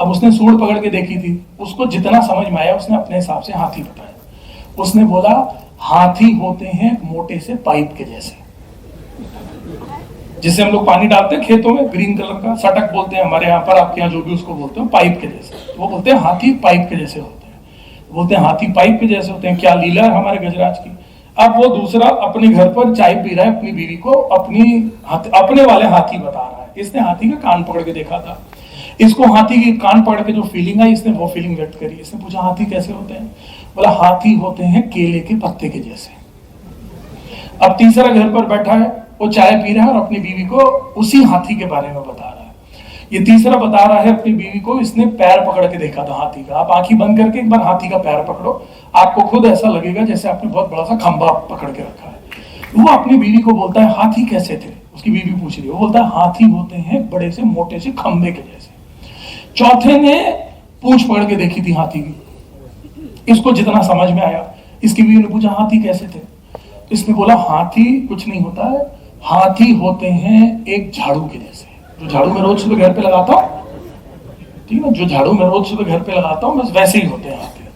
अब उसने सूंड पकड़ के देखी थी, उसको जितना समझ में आया उसने अपने हिसाब से हाथी बताया। उसने बोला हाथी होते हैं मोटे से पाइप के जैसे, जिससे हम लोग पानी डालते हैं खेतों में, ग्रीन कलर का सटक बोलते हैं हमारे यहाँ पर, आपके यहाँ जो भी उसको बोलते हो, पाइप के जैसे। तो वो बोलते हैं हाथी पाइप के जैसे होते हैं। बोलते हैं हाथी पाइप के जैसे होते हैं, क्या लीला है हमारे गजराज की। अब वो दूसरा अपने घर पर चाय पी रहा है, अपनी बीवी को अपने वाले हाथी बता रहा है। इसने हाथी का कान पकड़ के देखा था, इसको हाथी की कान पकड़ के जो फीलिंग आई, इसने वो फीलिंग व्यक्त करी। इसने पूछा हाथी कैसे होते हैं, बोला हाथी होते हैं केले के पत्ते के जैसे। अब तीसरा घर पर बैठा है, वो चाय पी रहा है और अपनी बीवी को उसी हाथी के बारे में बता रहा है। ये तीसरा बता रहा है अपनी बीवी को, इसने पैर पकड़ के देखा था हाथी का। आप आंखें बंद करके एक बार हाथी का पैर पकड़ो, आपको खुद ऐसा लगेगा जैसे आपने बहुत बड़ा सा खंभा पकड़ के रखा है। वो अपनी बीवी को बोलता है हाथी कैसे थे, उसकी बीवी पूछ रही है। वो बोलता है हाथी होते हैं बड़े से मोटे से खंभे के जैसे। चौथे ने पूंछ पकड़ के देखी थी हाथी की, इसको जितना समझ में आया, इसकी बीवी ने पूछा हाथी कैसे थे। इसने बोला हाथी कुछ नहीं होता है, हाथी होते हैं एक झाड़ू के जैसे। जो झाड़ू में रोज सुबह घर पे लगाता हूँ, ठीक है, जो झाड़ू में रोज सुबह घर पे लगाता हूँ, बस वैसे ही होते हैं हाथी।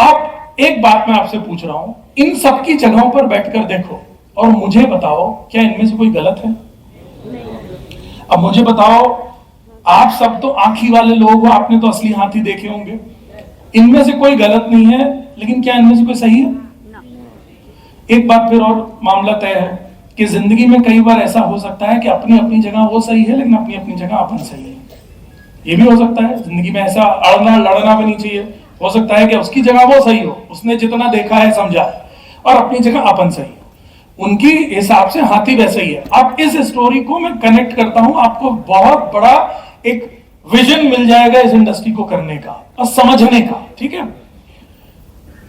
अब एक बात मैं आपसे पूछ रहा हूं, इन सबकी जगहों पर बैठकर देखो और मुझे बताओ क्या इनमें से कोई गलत है। अब मुझे बताओ, आप सब तो आंखी वाले लोग हो, आपने तो असली हाथी देखे होंगे, इनमें से कोई गलत नहीं है, लेकिन क्या इनमें से कोई सही है? एक बात फिर और मामला तय है कि जिंदगी में कई बार ऐसा हो सकता है कि अपनी अपनी जगह वो सही है, लेकिन अपनी अपनी जगह अपन सही है। ये भी हो सकता है, जिंदगी में ऐसा अड़ना लड़ना भी नहीं चाहिए। हो सकता है कि उसकी जगह वो सही हो, उसने जितना देखा है समझा है, और अपनी जगह अपन सही हो। उनकी हिसाब से हाथी वैसे ही है। अब इस स्टोरी को मैं कनेक्ट करता हूं, आपको बहुत बड़ा एक विजन मिल जाएगा इस इंडस्ट्री को करने का और समझने का। ठीक है,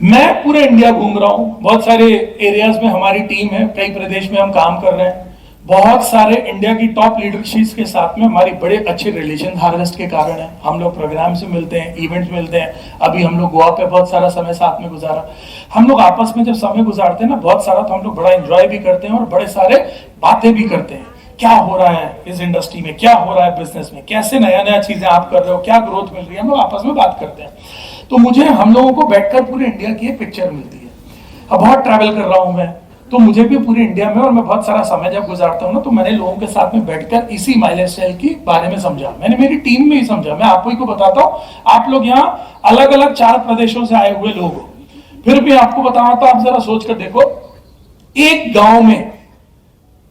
मैं पूरे इंडिया घूम रहा हूं, बहुत सारे एरियाज में हमारी टीम है, कई प्रदेश में हम काम कर रहे हैं, बहुत सारे इंडिया की टॉप लीडरशिप के साथ में हमारी बड़े अच्छे रिलेशन हार्वेस्ट के कारण है। हम लोग प्रोग्राम से मिलते हैं, इवेंट्स मिलते हैं। अभी हम लोग गोवा पे बहुत सारा समय साथ में गुजारा। हम लोग आपस में जब समय गुजारते हैं ना बहुत सारा, तो हम लोग बड़ा एंजॉय भी करते हैं और बड़े सारे बातें भी करते हैं। क्या हो रहा है इस इंडस्ट्री में, क्या हो रहा है बिजनेस में, कैसे नया नया चीजें आप कर रहे हो, क्या ग्रोथ मिल रही है, हम लोग आपस में बात करते हैं। तो मुझे हम लोगों को बैठकर पूरे इंडिया की एक पिक्चर मिलती है। अब बहुत ट्रैवल कर रहा हूं मैं, तो मुझे भी पूरे इंडिया में, और मैं बहुत सारा समय जब गुजारता हूँ ना, तो मैंने लोगों के साथ में बैठकर इसी माइलेज स्टाइल के बारे में समझा। मैंने मेरी टीम में ही समझा। मैं आपको ही को बताता हूँ, आप लोग यहाँ अलग अलग 4 प्रदेशों से आए हुए लोग हो, फिर भी आपको बताऊं तो आप जरा सोच कर देखो, एक गांव में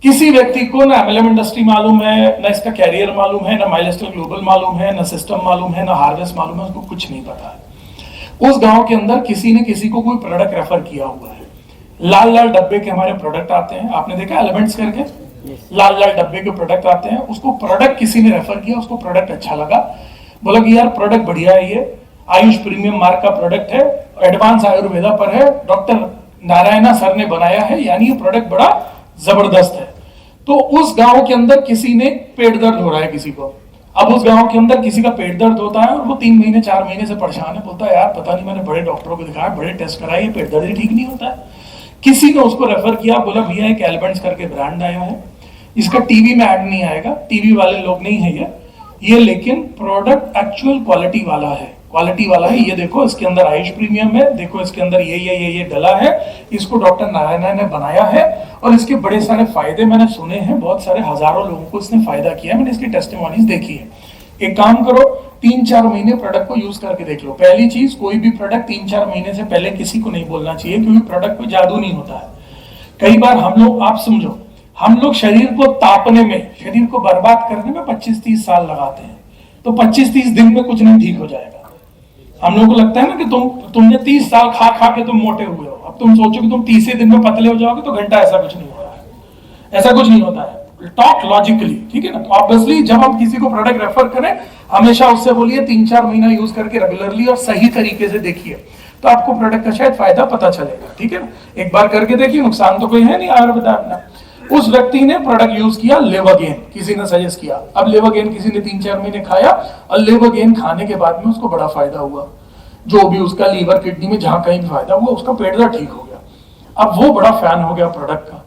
किसी व्यक्ति को ना एमएलएम इंडस्ट्री मालूम है, ना इसका कैरियर मालूम है, ना माइलस्टोन ग्लोबल मालूम है, ना सिस्टम मालूम है, ना हार्वेस्ट मालूम है, उसको कुछ नहीं पता है। उस गांव के अंदर किसी ने किसी को कोई प्रोडक्ट रेफर किया हुआ है। लाल लाल डब्बे के हमारे प्रोडक्ट आते हैं, आपने देखा एलिमेंट्स करके, लाल लाल डब्बे के प्रोडक्ट आते हैं। उसको प्रोडक्ट किसी ने रेफर किया, उसको प्रोडक्ट अच्छा लगा, बोला कि यार प्रोडक्ट बढ़िया है, ये आयुष प्रीमियम मार्क का प्रोडक्ट है, एडवांस आयुर्वेदा पर है, डॉक्टर नारायणा सर ने बनाया है, यानी ये प्रोडक्ट बड़ा जबरदस्त है। तो उस गांव के अंदर किसी ने पेट दर्द हो रहा है किसी को, अब उस गांव के अंदर किसी का पेट दर्द होता है और वो 3 महीने 4 महीने से परेशान है, बोलता है यार पता नहीं, मैंने बड़े डॉक्टरों को दिखाया, बड़े टेस्ट कराए, ये पेट दर्द ही ठीक नहीं होता है। किसी ने उसको रेफर किया, बोला भैया एक एलिमेंट्स करके ब्रांड आया है, इसका टीवी में ऐड नहीं आएगा, टीवी वाले लोग नहीं है ये लेकिन प्रोडक्ट एक्चुअल क्वालिटी वाला है, ये देखो इसके अंदर आयुष प्रीमियम है, देखो इसके अंदर ये डला है, इसको डॉक्टर नारायणा ने बनाया है और इसके बड़े सारे फायदे मैंने सुने हैं, बहुत सारे हजारों लोगों को इसने फायदा किया है, मैंने इसकी टेस्टिमोनीज देखी है। एक काम करो, 3-4 महीने प्रोडक्ट को यूज करके देख लो। पहली चीज, कोई भी प्रोडक्ट 3-4 महीने से पहले किसी को नहीं बोलना चाहिए, क्योंकि प्रोडक्ट में जादू नहीं होता है। कई बार हम लोग, आप समझो, हम लोग शरीर को तापने में, शरीर को बर्बाद करने में 25-30 साल लगाते हैं, तो 25-30 दिन में कुछ नहीं ठीक हो जाएगा। हम लोगों को लगता है ना कि तुमने 30 साल खा खा के तुम मोटे हुए हो, अब तुम सोचो कि तुम 30 दिन में पतले हो जाओगे, तो घंटा, ऐसा कुछ नहीं होता है, ऐसा कुछ नहीं होता है। टॉक लॉजिकली, ठीक है ना। तो ऑब्वियसली जब हम किसी को प्रोडक्ट रेफर करें, हमेशा उससे बोलिए 3-4 महीना यूज करके रेगुलरली और सही तरीके से देखिए, तो आपको प्रोडक्ट का शायद फायदा पता चलेगा, ठीक है ना। एक बार करके देखिए, नुकसान तो कोई है नहीं आयुर्वेदा अपना। उस व्यक्ति ने प्रोडक्ट यूज किया लेवोगेन, किसी ने सजेस्ट किया, अब लेवोगेन किसी ने 3-4 महीने खाया और लेवोगेन खाने के बाद में उसको बड़ा फायदा हुआ, जो भी उसका लीवर किडनी में जहां कहीं भी फायदा हुआ, उसका पेट दर्द ठीक हो गया। अब वो बड़ा फैन हो गया प्रोडक्ट का,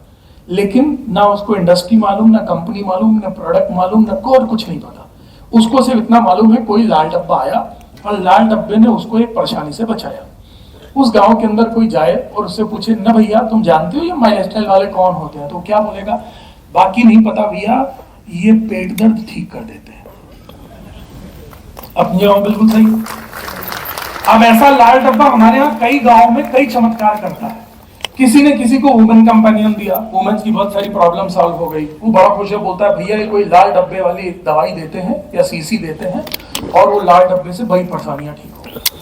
लेकिन ना उसको इंडस्ट्री मालूम, ना कंपनी मालूम, ना प्रोडक्ट मालूम, ना कोई कुछ नहीं पता। उसको सिर्फ इतना मालूम है, कोई लाल डब्बा आया और लाल डब्बे ने उसको एक परेशानी से बचाया। उस गांव के अंदर कोई जाए और उससे पूछे, ना भैया तुम जानते हो ये माइलस्टाइल वाले कौन होते हैं, तो क्या बोलेगा, बाकी नहीं पता भैया, ये पेट दर्द ठीक कर देते हैं। अपनी बिल्कुल सही। अब ऐसा लाल डब्बा हमारे यहाँ कई गाँव में कई चमत्कार करता है। किसी ने किसी को वुमेन कंपेनियन दिया, वुमेन्स की बहुत सारी प्रॉब्लम सॉल्व हो गई, वो बड़ा खुश है, बोलता है भैया ये कोई लाल डब्बे वाली दवाई देते हैं या सीसी देते हैं, और वो लाल डब्बे से बड़ी परेशानियां ठीक हो गई।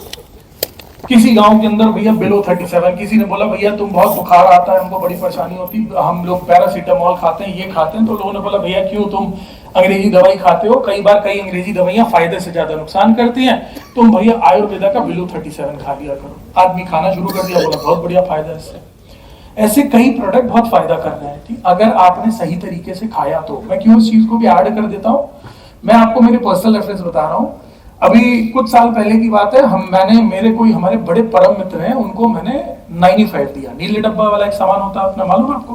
किसी गांव के अंदर भैया बिलो 37, किसी ने बोला भैया तुम बहुत बुखार आता है, हमको बड़ी परेशानी होती, हम लोग पैरासीटामोल खाते हैं, ये खाते हैं, तो लोगों ने बोला भैया क्यों तुम अंग्रेजी दवाई खाते हो, कई बार कई अंग्रेजी दवाइयां फायदे से ज्यादा नुकसान करती हैं, तुम भैया आयुर्वेदा का बिलो 37 खा लिया करो। आदमी खाना शुरू कर दिया, बोला बहुत बढ़िया फायदा है इससे। ऐसे कई प्रोडक्ट बहुत फायदा कर रहे हैं, ठीक, अगर आपने सही तरीके से खाया तो। मैं क्यों इस चीज को भी ऐड कर देता हूँ, मैं आपको मेरे पर्सनल रेफरेंस बता रहा हूँ। अभी कुछ साल पहले की बात है, मेरे कोई हमारे बड़े परम मित्र हैं, उनको मैंने 95 दिया। नीले डब्बा वाला एक सामान होता है अपना, मालूम है आपको,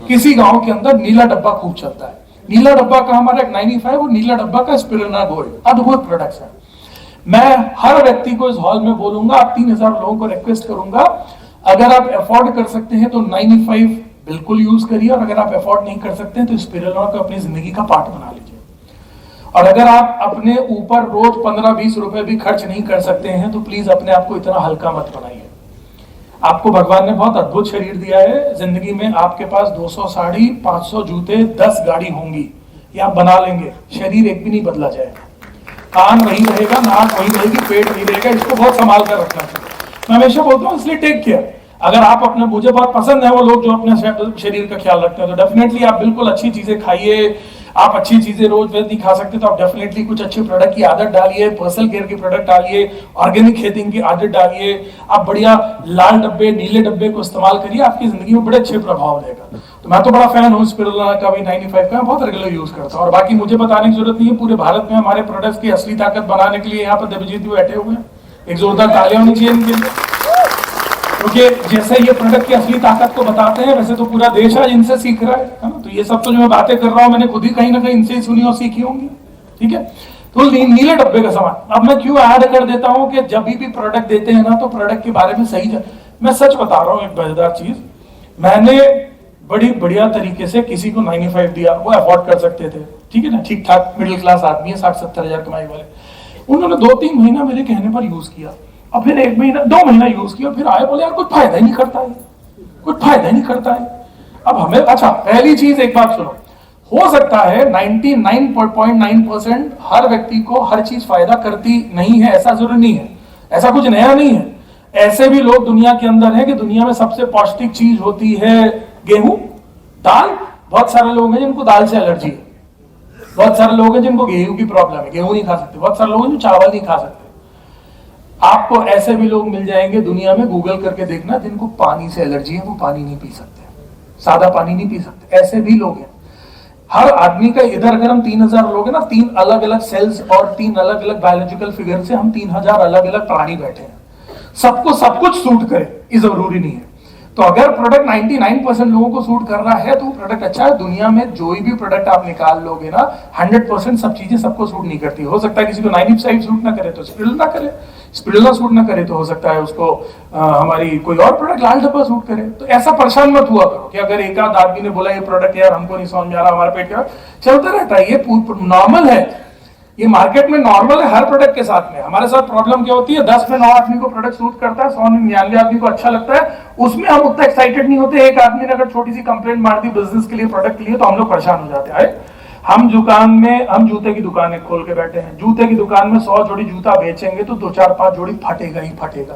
किसी गांव के अंदर नीला डब्बा खूब चलता है। नीला डब्बा का हमारा एक 95 और नीला डब्बा का स्पिरुलिना गोल्ड, अद्भुत प्रोडक्ट्स है। मैं हर व्यक्ति को इस हॉल में बोलूंगा, आप 3000 लोगों को रिक्वेस्ट करूंगा, अगर आप अफोर्ड कर सकते हैं तो 95 बिल्कुल यूज करिए, और अगर आप अफोर्ड नहीं कर सकते हैं तो स्पिरुलिना को अपनी जिंदगी का पार्ट बना लीजिए। और अगर आप अपने ऊपर रोज 15-20 रुपए भी खर्च नहीं कर सकते हैं तो प्लीज अपने आप को इतना हल्का मत बनाइए। आपको भगवान ने बहुत अद्भुत शरीर दिया है, जिंदगी में आपके पास 200 साड़ी, 500 जूते, 10 गाड़ी होंगी, ये आप बना लेंगे, शरीर एक भी नहीं बदला जाएगा। कान वही रहेगा, नाक वही रहेगी, पेट वही रहेगा, इसको बहुत संभाल कर रखना चाहिए। मैं हमेशा बोलता हूँ, इसलिए टेक केयर। अगर आप अपने, मुझे बहुत पसंद है वो लोग जो अपने शरीर का ख्याल रखते हैं, तो डेफिनेटली आप बिल्कुल अच्छी चीजें खाइए। आप अच्छी चीजें रोज वेज नहीं खा सकते तो आप डेफिनेटली कुछ अच्छे प्रोडक्ट की आदत डालिए, पर्सनल केयर के प्रोडक्ट डालिए, ऑर्गेनिक खेती की आदत डालिए। आप बढ़िया लाल डब्बे, नीले डब्बे को इस्तेमाल करिए, आपकी जिंदगी में बड़े अच्छे प्रभाव देगा। तो तो मैं तो बड़ा फैन हूँ स्पिरुलिना का भी 95 का, बहुत रेगुलर यूज करता हूँ। और बाकी मुझे बताने की जरूरत नहीं है, पूरे भारत में हमारे प्रोडक्ट्स की असली ताकत बनाने के लिए यहाँ पर देवजीत भी बैठे हुए हैं, एक जोरदार तालियां होनी चाहिए इनके लिए, क्योंकि जैसे ये प्रोडक्ट की असली ताकत को बताते हैं वैसे तो पूरा देश आज इनसे सीख रहा है ना। तो ये सब तो जो मैं बातें कर रहा हूँ मैंने खुद ही कहीं ना कहीं इनसे ही सुनी और सीखी होंगी, ठीक है। तो नीले डब्बे का सामान अब मैं क्यों ऐड कर देता हूं कि जब भी प्रोडक्ट देते हैं ना तो प्रोडक्ट के बारे में सही मैं सच बता रहा हूं। एक मजेदार चीज, मैंने बड़ी बढ़िया तरीके से किसी को 95 दिया, वो अफोर्ड कर सकते थे, ठीक है ना, ठीक ठाक मिडिल क्लास आदमी है, 60-70 हजार कमाई वाले। उन्होंने 2-3 महीना मेरे कहने पर यूज किया, और फिर 1 महीना 2 महीना यूज किया, फिर आए बोले यार कुछ फायदा ही नहीं करता है, कुछ फायदा ही नहीं करता है। अब हमें अच्छा पहली चीज एक बात सुनो, हो सकता है 99.9% हर व्यक्ति को हर चीज फायदा करती नहीं है, ऐसा जरूरी नहीं है, ऐसा कुछ नया नहीं है। ऐसे भी लोग दुनिया के अंदर हैं कि दुनिया में सबसे पौष्टिक चीज होती है गेहूं, दाल। बहुत सारे लोग हैं जिनको दाल से एलर्जी है, बहुत सारे लोग हैं जिनको गेहूं की प्रॉब्लम है, गेहूं नहीं खा सकते, बहुत सारे लोग हैं जो चावल नहीं खा सकते। आपको ऐसे भी लोग मिल जाएंगे दुनिया में, गूगल करके देखना, जिनको पानी से एलर्जी है, वो पानी नहीं पी सकते, सादा पानी नहीं पी सकते, ऐसे भी लोग हैं। हर आदमी का इधर अगर हम 3000 लोग हैं ना, 3 अलग अलग सेल्स और 3 अलग अलग बायोलॉजिकल फिगर से हम 3000 अलग अलग प्राणी बैठे हैं, सबको सब कुछ सूट करे ये जरूरी नहीं है। तो अगर प्रोडक्ट 99% लोगों को सूट कर रहा है तो प्रोडक्ट अच्छा है। दुनिया में जो भी प्रोडक्ट आप निकाल लोगे ना, 100% सब चीजें सबको सूट नहीं करती। हो सकता है किसी को 95 सूट ना करे तो स्पिरुलिना करे, स्पिरुलिना सूट ना करे तो हो सकता है उसको हमारी कोई और प्रोडक्ट लाल डब्बा सूट करे। तो ऐसा परेशान मत हुआ करो कि अगर एक आध आदमी ने बोला ये प्रोडक्ट यार हमको नहीं समझ में आ रहा, हमारा पेट का चलता रहता है, ये नॉर्मल है, ये मार्केट में नॉर्मल है हर प्रोडक्ट के साथ में। हमारे साथ प्रॉब्लम क्या होती है, 10 में 9 आदमी को प्रोडक्ट सूट करता है, 100 में 99 आदमी को अच्छा लगता है, उसमें हम उतना एक्साइटेड नहीं होते। एक आदमी ने अगर छोटी सी कंप्लेंट मार दी बिजनेस के लिए, प्रोडक्ट के लिए, तो हम लोग परेशान हो जाते हैं। हम दुकान में, हम जूते की दुकान खोल के बैठे हैं, जूते की दुकान में 100 जोड़ी जूता बेचेंगे तो 2-4-5 जोड़ी फटेगा ही फटेगा,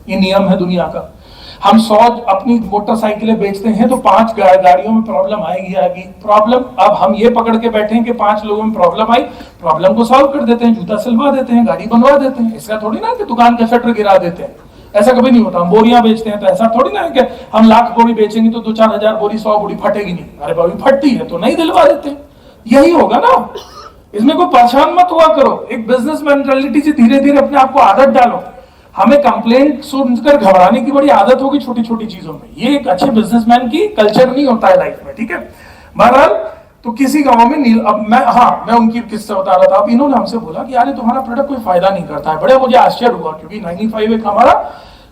ये नियम है दुनिया का। हम 100 अपनी मोटरसाइकिलें बेचते हैं तो 5 गाड़ियों में प्रॉब्लम आएगी आएगी प्रॉब्लम। अब हम ये पकड़ के बैठे हैं कि 5 लोगों में प्रॉब्लम आई, प्रॉब्लम को सॉल्व कर देते हैं, जूता सिलवा देते हैं, गाड़ी बनवा देते हैं। इसका थोड़ी ना कि दुकान का शटर गिरा देते हैं, ऐसा कभी नहीं होता। हम बोरियां बेचते हैं तो ऐसा थोड़ी ना है कि हम 1,00,000 बोरी बेचेंगे तो 2-4 हजार बोरी 100 बोरी फटेगी नहीं, अरे भाई फटती है तो नहीं दिलवा देते, यही होगा ना। इसमें कोई परेशान मत हुआ करो, एक बिजनेस मेंटालिटी से धीरे धीरे अपने आप को आदत डालो। हमें कंप्लेंट सुनकर घबराने की बड़ी आदत होगी छोटी छोटी चीजों में, ये एक अच्छे बिजनेसमैन की कल्चर नहीं होता है लाइफ में, ठीक है। बहरहाल तो किसी गांव में अब मैं उनकी किस्सा बता रहा था। अब इन्होंने हमसे बोला कि यार तुम्हारा प्रोडक्ट कोई फायदा नहीं करता है। बड़े मुझे आश्चर्य हुआ क्योंकि 95 एक हमारा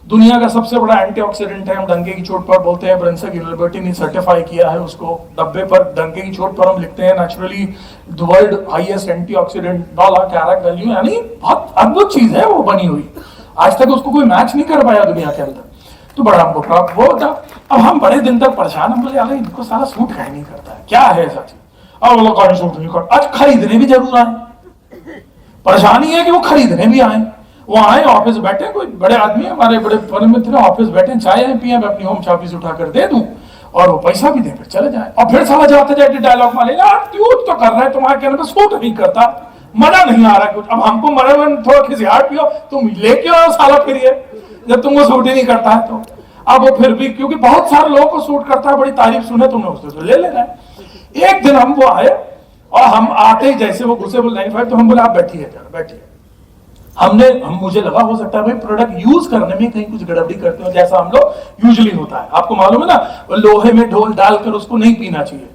दुनिया का सबसे बड़ा एंटीऑक्सीडेंट है। हम डंके की चोट पर बोलते हैं, ब्रेंसन यूनिवर्सिटी ने सर्टिफाई किया है उसको, डब्बे पर डंके की चोट पर हम लिखते हैं naturally the world highest antioxidant $1 carat value, यानी बहुत अद्भुत चीज है वो बनी हुई। आज तक उसको कोई मैच नहीं कर पाया दुनिया के अंदर, तो बड़ा हमको प्राप्त वो था। अब हम बड़े दिन तक परेशान, हम बोले यार इनको सारा सूट काहे नहीं करता है, क्या है ऐसा चीज। और बोलो कौन सूट नहीं करता, आज खरीदने भी जरूर आए। परेशानी है कि वो खरीदने भी आए, वो आए ऑफिस बैठे, कोई बड़े आदमी हमारे बड़े परम मित्र ऑफिस बैठे, चाय पिए, मैं अपनी होम सर्विस उठाकर दे दूं और वो पैसा भी दे, फिर चले जाए। और फिर समझ जाते जाते डायलॉग मारे, यार यूज तो कर रहे हैं, तुम्हारे कहने पर सूट नहीं करता, मजा नहीं आ रहा कुछ। अब हमको मरे में थोड़ा खिसियाट पियो, तुम लेके आओ साला फिर ये, जब तुमको सूट ही नहीं करता है तो। अब वो फिर भी क्योंकि बहुत सारे लोगों को सूट करता है, बड़ी तारीफ सुने तुमने उससे तो ले लेना है। एक दिन हम वो आए और हम आते ही जैसे वो घुसे बोले 95, तो हम बोले आप बैठिए यार बैठिए। मुझे लगा हो सकता है भाई प्रोडक्ट यूज करने में कहीं कुछ गड़बड़ी करते हो, जैसा हम लोग यूजुअली होता है। आपको मालूम है ना, लोहे में ढोल डालकर उसको नहीं पीना चाहिए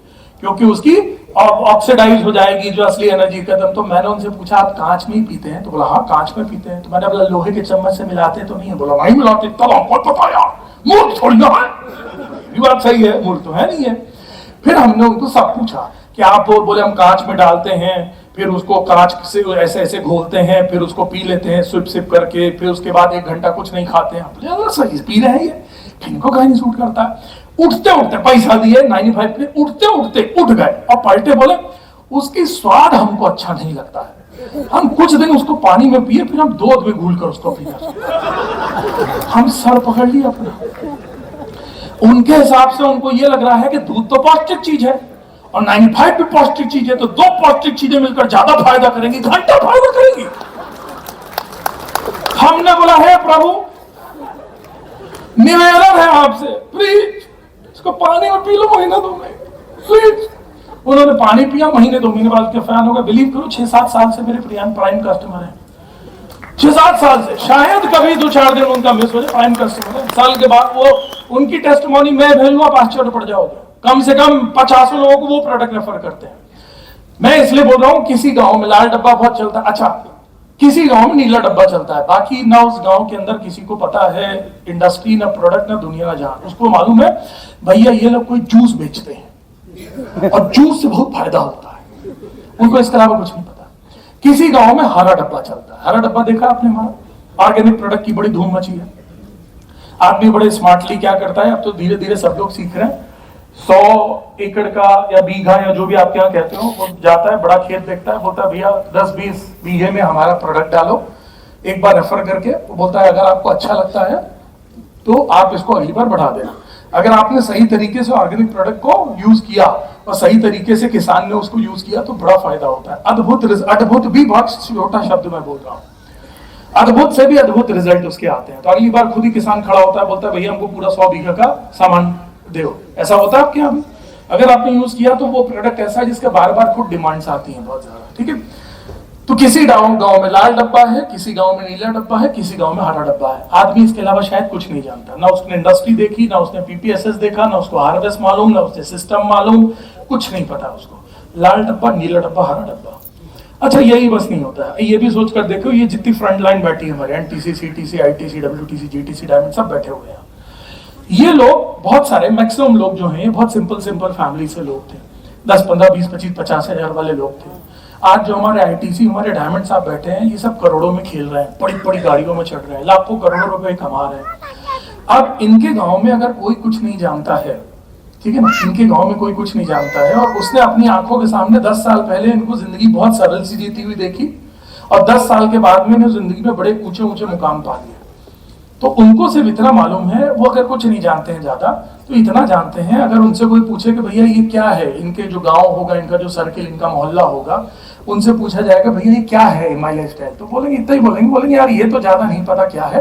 क्योंकि उसकी ऑक्सीडाइज हो जाएगी जो असली एनर्जी का दम। तो मैंने उनसे पूछा आप कांच में ही पीते हैं, तो बोला हाँ कांच में पीते हैं। तो मैंने बोला लोहे के चम्मच से मिलाते तो नहीं है, बोला नहीं मिलाते। तब आपको पता यार मूर्ख थोड़ी ना है, ये बात सही है, मूर्ख तो है नहीं है। फिर हमने उनको सब पूछा कि आप बोले हम कांच में डालते हैं, फिर उसको कांच से ऐसे ऐसे घोलते हैं, फिर उसको पी लेते हैं सिप सिप करके, फिर उसके बाद 1 घंटा कुछ नहीं खाते हैं। सही पी रहे हैं ये, इनको कहीं नहीं सूट करता है। उठते उठते पैसा दिए 95 पे, उठते उठते उठ गए और पलटे बोले उसकी स्वाद हमको अच्छा नहीं लगता है। हम कुछ दिन उसको पानी में पिए, फिर हम दूध में घुल कर उसको पिया। हम सर पकड़ लिए अपना। उनके हिसाब से उनको ये लग रहा है कि दूध तो पौष्टिक चीज है और 95 भी पौष्टिक चीज है, तो 2 पौष्टिक चीजें मिलकर ज्यादा फायदा करेंगी, घंटा फायदा करेंगी। हमने बोला है प्रभु निवेदन है आपसे, प्लीज इसको पानी में पी लो महीना 2 महीने, स्वीट। उन्होंने पानी पिया, महीने 2 महीने बाद के फैन हो गए। बिलीव करो 6-7 साल से मेरे प्राइम कस्टमर है, 6-7 साल से, शायद कभी 2-4 दिन उनका मिस हो जाए, प्राइम कस्टमर है। साल के बाद वो उनकी टेस्टिमोनी मैं भेजूंगा, आप आश्चर्य पड़ जाओगे, कम से कम 50 लोगों को वो प्रोडक्ट रेफर करते हैं। मैं इसलिए बोल रहा हूं किसी गांव में लाल डब्बा बहुत चलता है, अच्छा किसी गांव में नीला डब्बा चलता है, बाकी ना उस गांव के अंदर किसी को पता है इंडस्ट्री ना प्रोडक्ट ना दुनिया ना जहां। उसको मालूम है भैया ये लोग कोई जूस बेचते हैं और जूस से बहुत फायदा होता है, उनको इसके अलावा कुछ नहीं पता। किसी गांव में हरा डब्बा चलता है, हरा डब्बा देखा आपने, हमारा ऑर्गेनिक प्रोडक्ट की बड़ी धूम मची है। आदमी बड़े स्मार्टली क्या करता है, अब तो धीरे धीरे सब लोग सीख रहे हैं, 100 एकड़ का या बीघा या जो भी आपके यहाँ कहते हो, वो जाता है बड़ा खेत देखता है, बोलता है भैया 10-20 बीघे में हमारा प्रोडक्ट डालो, एक बार रेफर करके। वो बोलता है अगर आपको अच्छा लगता है तो आप इसको अगली बार बढ़ा देना। अगर आपने सही तरीके से ऑर्गेनिक प्रोडक्ट को यूज किया और सही तरीके से किसान ने उसको यूज किया तो बड़ा फायदा होता है। अद्भुत भी बहुत छोटा शब्द मैं बोल रहा हूँ, अद्भुत से भी अद्भुत रिजल्ट उसके आते हैं। तो अगली बार खुद ही किसान खड़ा होता है, बोलता है भैया हमको पूरा 100 बीघा का सामान दो। ऐसा होता है आपके यहाँ भी? अगर आपने यूज किया तो वो प्रोडक्ट ऐसा है जिसके बार बार खुद डिमांड्स आती हैं बहुत ज्यादा, ठीक है। तो किसी गांव में लाल डब्बा है, किसी गांव में नीला डब्बा है, किसी गांव में हरा डब्बा है। आदमी इसके अलावा शायद कुछ नहीं जानता, ना उसने इंडस्ट्री देखी, ना उसने पीपीएसएस देखा, ना उसको हार्वेस्ट मालूम, ना उसने सिस्टम मालूम, कुछ नहीं पता उसको। लाल डब्बा, नीला डब्बा, हरा डब्बा। अच्छा यही बस नहीं होता है, ये भी सोच कर देखो, ये जितनी फ्रंट लाइन बैठी है हमारे NTC, CTC, ITC, WTC, GTC, diamond, सब बैठे हुए हैं। ये लोग बहुत सारे, मैक्सिमम लोग जो हैं बहुत सिंपल फैमिली से लोग थे, 10, 15, 20, 25, 50 हजार वाले लोग थे। आज जो हमारे आईटीसी, हमारे डायमंड साहब बैठे हैं, ये सब करोड़ों में खेल रहे हैं, बड़ी बड़ी गाड़ियों में चढ़ रहे हैं, लाखों करोड़ों रुपए कमा रहे हैं। अब इनके गांव में अगर कोई कुछ नहीं जानता है, ठीक है ना, इनके गांव में कोई कुछ नहीं जानता है और उसने अपनी आंखों के सामने 10 साल पहले इनको जिंदगी बहुत सरल सी जीती हुई देखी और 10 साल के बाद में इन्हें जिंदगी में बड़े ऊंचे ऊंचे मुकाम पा लिए, तो उनको सिर्फ इतना मालूम है। वो अगर कुछ नहीं जानते हैं ज्यादा तो इतना जानते हैं, अगर उनसे कोई पूछे कि भैया ये क्या है, इनके जो गांव होगा, इनका जो सर्किल, इनका मोहल्ला होगा, उनसे पूछा जाएगा भैया ये क्या है माई लाइफ स्टाइल, तो बोलेंगे इतना ही बोलेंगे यार ये तो ज्यादा नहीं पता क्या है,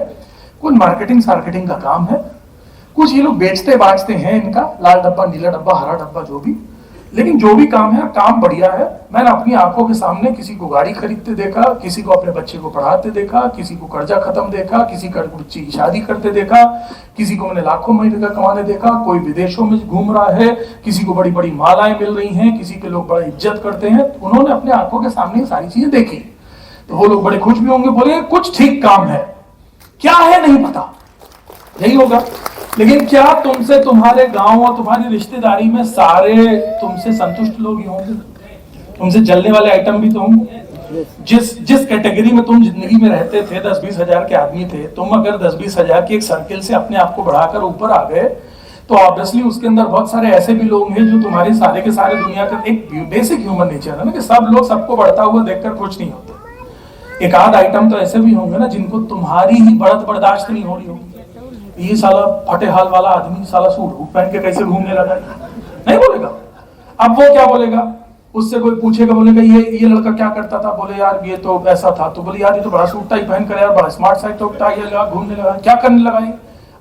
कुछ मार्केटिंग का काम है, कुछ ये लोग बेचते बांचते हैं, इनका लाल डब्बा, नीला डब्बा, हरा डब्बा, जो भी, लेकिन जो भी काम है काम बढ़िया है। मैंने अपनी आंखों के सामने किसी को गाड़ी खरीदते देखा, किसी को अपने बच्चे को पढ़ाते देखा, किसी को कर्जा खत्म देखा, किसी का बच्ची की शादी करते देखा, किसी को मैंने लाखों महीने का कमाने देखा, कोई विदेशों में घूम रहा है, किसी को बड़ी बड़ी मालाएं मिल रही हैं, किसी के लोग बड़ा इज्जत करते हैं। उन्होंने अपने आंखों के सामने सारी चीजें देखी, तो वो लोग बड़े खुश भी होंगे, बोले कुछ ठीक काम है, क्या है नहीं पता, यही होगा। लेकिन क्या तुमसे तुम्हारे गांव और तुम्हारी रिश्तेदारी में सारे तुमसे संतुष्ट लोग ही होंगे? तुमसे जलने वाले आइटम भी तो होंगे। जिस कैटेगरी में तुम जिंदगी में रहते थे, 10-20 हजार के आदमी थे, तुम अगर 10-20 हजार के एक सर्किल से अपने आप को बढ़ाकर ऊपर आ गए तो ऑब्वियसली उसके अंदर बहुत सारे ऐसे भी लोग हैं जो तुम्हारे सारे के सारे दुनिया का एक बेसिक ह्यूमन नेचर है ना कि सब लोग सबको बढ़ता हुआ देखकर खुश नहीं होते। एक आध आइटम तो ऐसे भी होंगे ना जिनको तुम्हारी ही बढ़त बर्दाश्त नहीं हो रही होगी। ये साला फटे हाल वाला आदमी साला सूट पहन के कैसे घूमने लगा, नहीं बोलेगा। अब वो क्या बोलेगा, उससे कोई पूछेगा, बोलेगा ये लड़का क्या करता था, बोले यार ये तो ऐसा था, तो बोले यार ये तो बड़ा सूट टाई पहन कर यार बड़ा स्मार्ट साइड तो टाई लगा घूमने लगा, क्या करने लगा ये।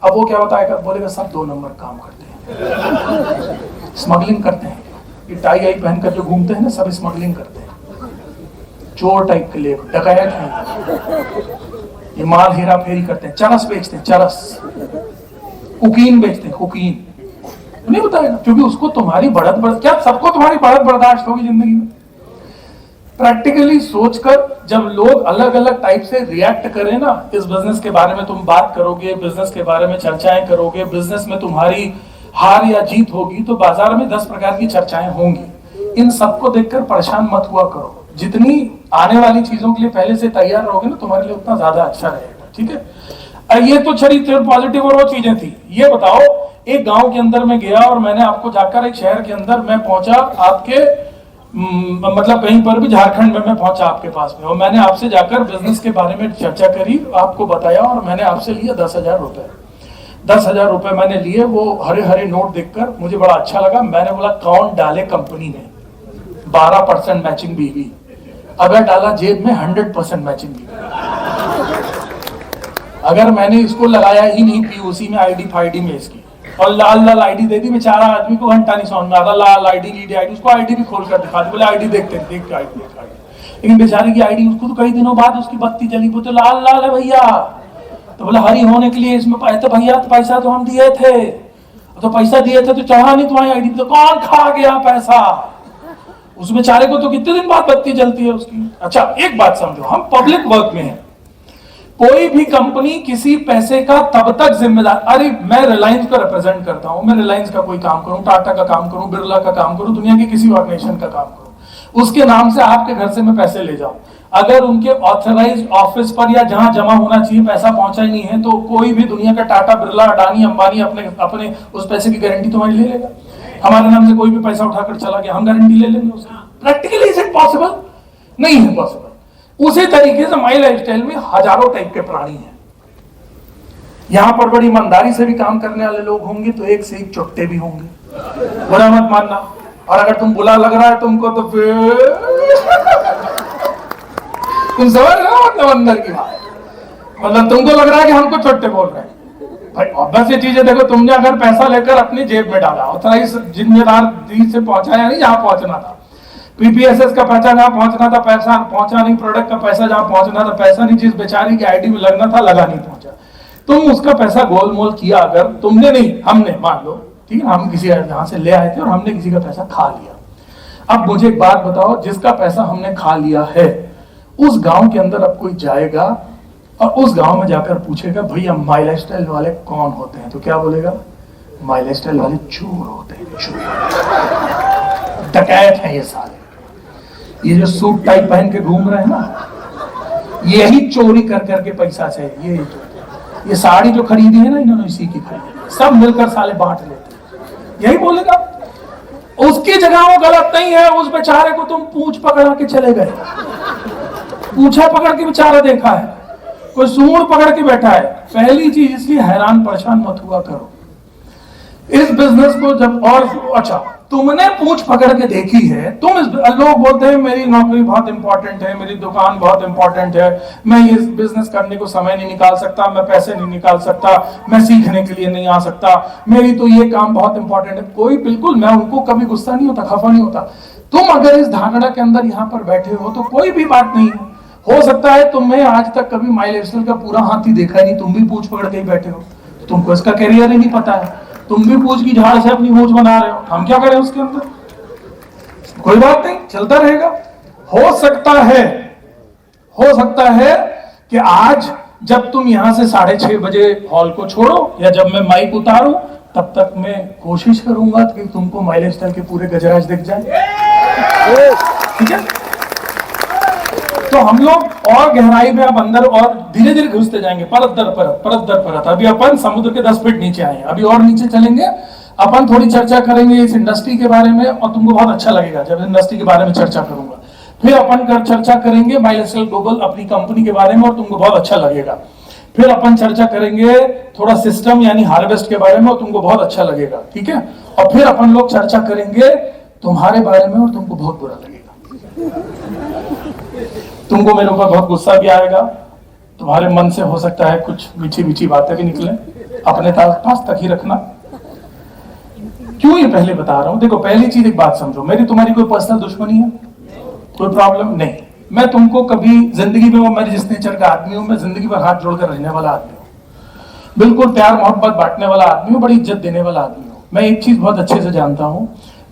अब वो क्या बताएगा, बोलेगा सब 2 नंबर काम करते हैं, स्मगलिंग करते हैं, ये टाई आई पहनकर जो घूमते हैं ना सब स्मगलिंग करते हैं, चोर टाइप के लिए डकैत हैं, ये माल हेरा फेरी करते हैं, चरस बेचते हैं, चरस, कुकीन बेचते हैं, कुकीन। नहीं बताएगा क्योंकि उसको तुम्हारी बढ़त क्या सबको तुम्हारी बढ़त बर्दाश्त होगी जिंदगी में। प्रैक्टिकली सोचकर जब लोग अलग अलग टाइप से रिएक्ट करें ना, इस बिजनेस के बारे में तुम बात करोगे, बिजनेस के बारे में चर्चाएं करोगे, बिजनेस में तुम्हारी हार या जीत होगी तो बाजार में 10 प्रकार की चर्चाएं होंगी। इन सबको देखकर परेशान मत हुआ करो, जितनी आने वाली चीजों के लिए पहले से तैयार रहोगे ना तुम्हारे लिए उतना ज्यादा अच्छा रहेगा, ठीक है। ये तो छड़ी पॉजिटिव और वो चीजें थी। ये बताओ, एक गांव के अंदर में गया और मैंने आपको जाकर एक शहर के अंदर मैं पहुंचा, आपके मतलब कहीं पर भी झारखंड में मैं पहुंचा आपके पास में, और मैंने आपसे जाकर बिजनेस के बारे में चर्चा करी, आपको बताया और मैंने आपसे लिया 10,000 रुपए। 10,000 रुपए मैंने लिए, वो हरे हरे नोट देखकर मुझे बड़ा अच्छा लगा। मैंने बोला कौन डाले कंपनी में 12% मैचिंग बीवी, अगर डाला जेब में 100% मैचिंग बीवी। अगर मैंने इसको लगाया ही नहीं पीओसी में, आईडी फाईडी में इसकी, और लाल लाल आईडी दे दी, बेचारा आदमी को घंटा नहीं समझ में आता, लाल आईडी लीड आईडी, उसको आईडी भी खोल कर दिखा दी, बोले आईडी देखते देख के आईडी, लेकिन बेचारे की आईडी उसको तो कई दिनों बाद उसकी बत्ती जली, वो तो लाल लाल है भैया। तो बोला हरी होने के लिए इसमें तो भैया तो पैसा तो हम दिए थे, तो पैसा दिए थे तो चढ़ा नहीं तुम्हारी आईडी, तो कौन खा गया पैसा? उस बेचारे को तो कितने दिन बाद बत्ती जलती है उसकी। अच्छा एक बात समझो, हम पब्लिक वर्क में हैं, कोई भी कंपनी किसी पैसे का तब तक जिम्मेदार, अरे मैं रिलायंस को रिप्रेजेंट करता हूं, मैं रिलायंस का कोई काम करूं, टाटा का काम करूं, बिरला का काम करूं, दुनिया के किसी ऑर्गेनाइजेशन का काम करूं, उसके नाम से आपके घर से मैं पैसे ले जाऊं, अगर उनके ऑथराइज्ड ऑफिस पर या जहां जमा होना चाहिए पैसा पहुंचा ही नहीं है, तो कोई भी दुनिया का टाटा, बिरला, अडानी, अंबानी अपने उस पैसे की गारंटी तुम्हारी ले लेगा। हमारे नाम से कोई भी पैसा उठाकर चला गया, हम गारंटी ले लेंगे उसकी। Practically is it possible? नहीं है पॉसिबल। उसी तरीके से माई लाइफस्टाइल में हजारों टाइप के प्राणी हैं। यहां पर बड़ी ईमानदारी से भी काम करने वाले लोग होंगे, तो एक से एक चुट्टे भी होंगे, बुरा मत मानना। और अगर तुम बुला लग रहा है तुमको, तो फिर तुम समझ रहे हो मतलब अंदर की बात, मतलब तुमको लग रहा है कि हमको चुट्टे बोल रहे हैं भाई। ऑब्वियस ये चीजें देखो, तुमने अगर पैसा लेकर अपनी जेब में डाला, ऑथराइज जिम्मेदारी से पहुंचाया नहीं जहां पहुंचना था, पीपीएसएस का पैसा जहां पहुंचना था पैसा पहुंचा नहीं, प्रोडक्ट का पैसा जहां पहुंचना था पैसा नहीं, जिस बेचारी की आईडी में लगना था लगा नहीं पहुंचा, तुम उसका पैसा गोलमोल किया, अगर तुमने नहीं हमने, मान लो ठीक है, हम किसी जहां से ले आए थे और हमने किसी का पैसा खा लिया। अब मुझे एक बात बताओ, जिसका पैसा हमने खा लिया है उस गांव के अंदर अब कोई जाएगा और उस गांव में जाकर पूछेगा भैया माई लाइफस्टाइल वाले कौन होते हैं, तो क्या बोलेगा? माई लाइफस्टाइल वाले चोर होते हैं, चोर, डकैत है ये साले, ये जो सूट टाई पहन के घूम रहे हैं ना, यही चोरी कर करके पैसा चाहिए। ये साड़ी जो खरीदी है ना इन्होंने, इसी की खरीदी, सब मिलकर साले बांट लेते हैं, यही बोलेगा। उसकी जगह वो गलत नहीं है, उस बेचारे को तुम पूंछ पकड़ा के चले गए, पूंछा पकड़ के बेचारा देखा है, कोई सूंड पकड़ के बैठा है। पहली चीज इसलिए हैरान परेशान मत हुआ करो इस बिजनेस को जब, और अच्छा तुमने पूंछ पकड़ के देखी है, लोग बोलते हैं मेरी नौकरी बहुत इंपॉर्टेंट है, मेरी दुकान बहुत इंपॉर्टेंट है, मैं ये बिजनेस करने को समय नहीं निकाल सकता, मैं पैसे नहीं निकाल सकता, मैं सीखने के लिए नहीं आ सकता, मेरी तो ये काम बहुत इंपॉर्टेंट है। कोई बिल्कुल, मैं उनको कभी गुस्सा नहीं होता, खफा नहीं होता। तुम अगर इस धारणा के अंदर यहाँ पर बैठे हो तो कोई भी बात नहीं है। हो सकता है तुम्हें आज तक कभी माई लाइफस्टाइल का पूरा हाथी देखा ही नहीं, तुम भी पूंछ पकड़ के ही बैठे हो, तुमको इसका कैरियर ही नहीं पता है, तुम भी पूंछ की झाड़ से अपनी मूंछ बना रहे हो, हम क्या करें उसके अंदर? कोई बात नहीं, चलता रहेगा। हो सकता है कि आज जब तुम यहां से 6:30 बजे हॉल को छोड़ो या जब मैं माइक उतारूं, तब तक मैं कोशिश करूंगा कि तुमको माई लाइफस्टाइल के पूरे गजराज दिख जाए, ठीक है? तो हम लोग और गहराई में अब अंदर और धीरे धीरे घुसते जाएंगे, परत दर परत। अभी अपन समुद्र के 10 फीट नीचे आए, अभी और नीचे चलेंगे। अपन थोड़ी चर्चा करेंगे इस इंडस्ट्री के बारे में और तुमको बहुत अच्छा लगेगा जब इंडस्ट्री के बारे में चर्चा करूंगा। फिर अपन चर्चा करेंगे माई लाइफस्टाइल ग्लोबल अपनी कंपनी के बारे में और तुमको बहुत अच्छा लगेगा। फिर अपन चर्चा करेंगे थोड़ा सिस्टम यानी हार्वेस्ट के बारे में और तुमको बहुत अच्छा लगेगा, ठीक है? और फिर अपन लोग चर्चा करेंगे तुम्हारे बारे में और तुमको बहुत बुरा लगेगा। तुमको मेरे ऊपर बहुत गुस्सा भी आएगा, तुम्हारे मन से हो सकता है कुछ मीठी मीठी बातें भी निकले, अपने पास तक ही रखना। क्यों ये पहले बता रहा हूं? देखो पहली चीज एक बात समझो, मेरी तुम्हारी कोई पर्सनल दुश्मनी है, कोई प्रॉब्लम नहीं। मैं तुमको कभी जिंदगी में, वो मैं जिस नेचर का आदमी हूं, मैं जिंदगी भर हाथ जोड़कर रहने वाला आदमी हूं, बिल्कुल प्यार मोहब्बत बांटने वाला आदमी हूं, बड़ी इज्जत देने वाला आदमी हूं। मैं एक चीज बहुत अच्छे से जानता हूं,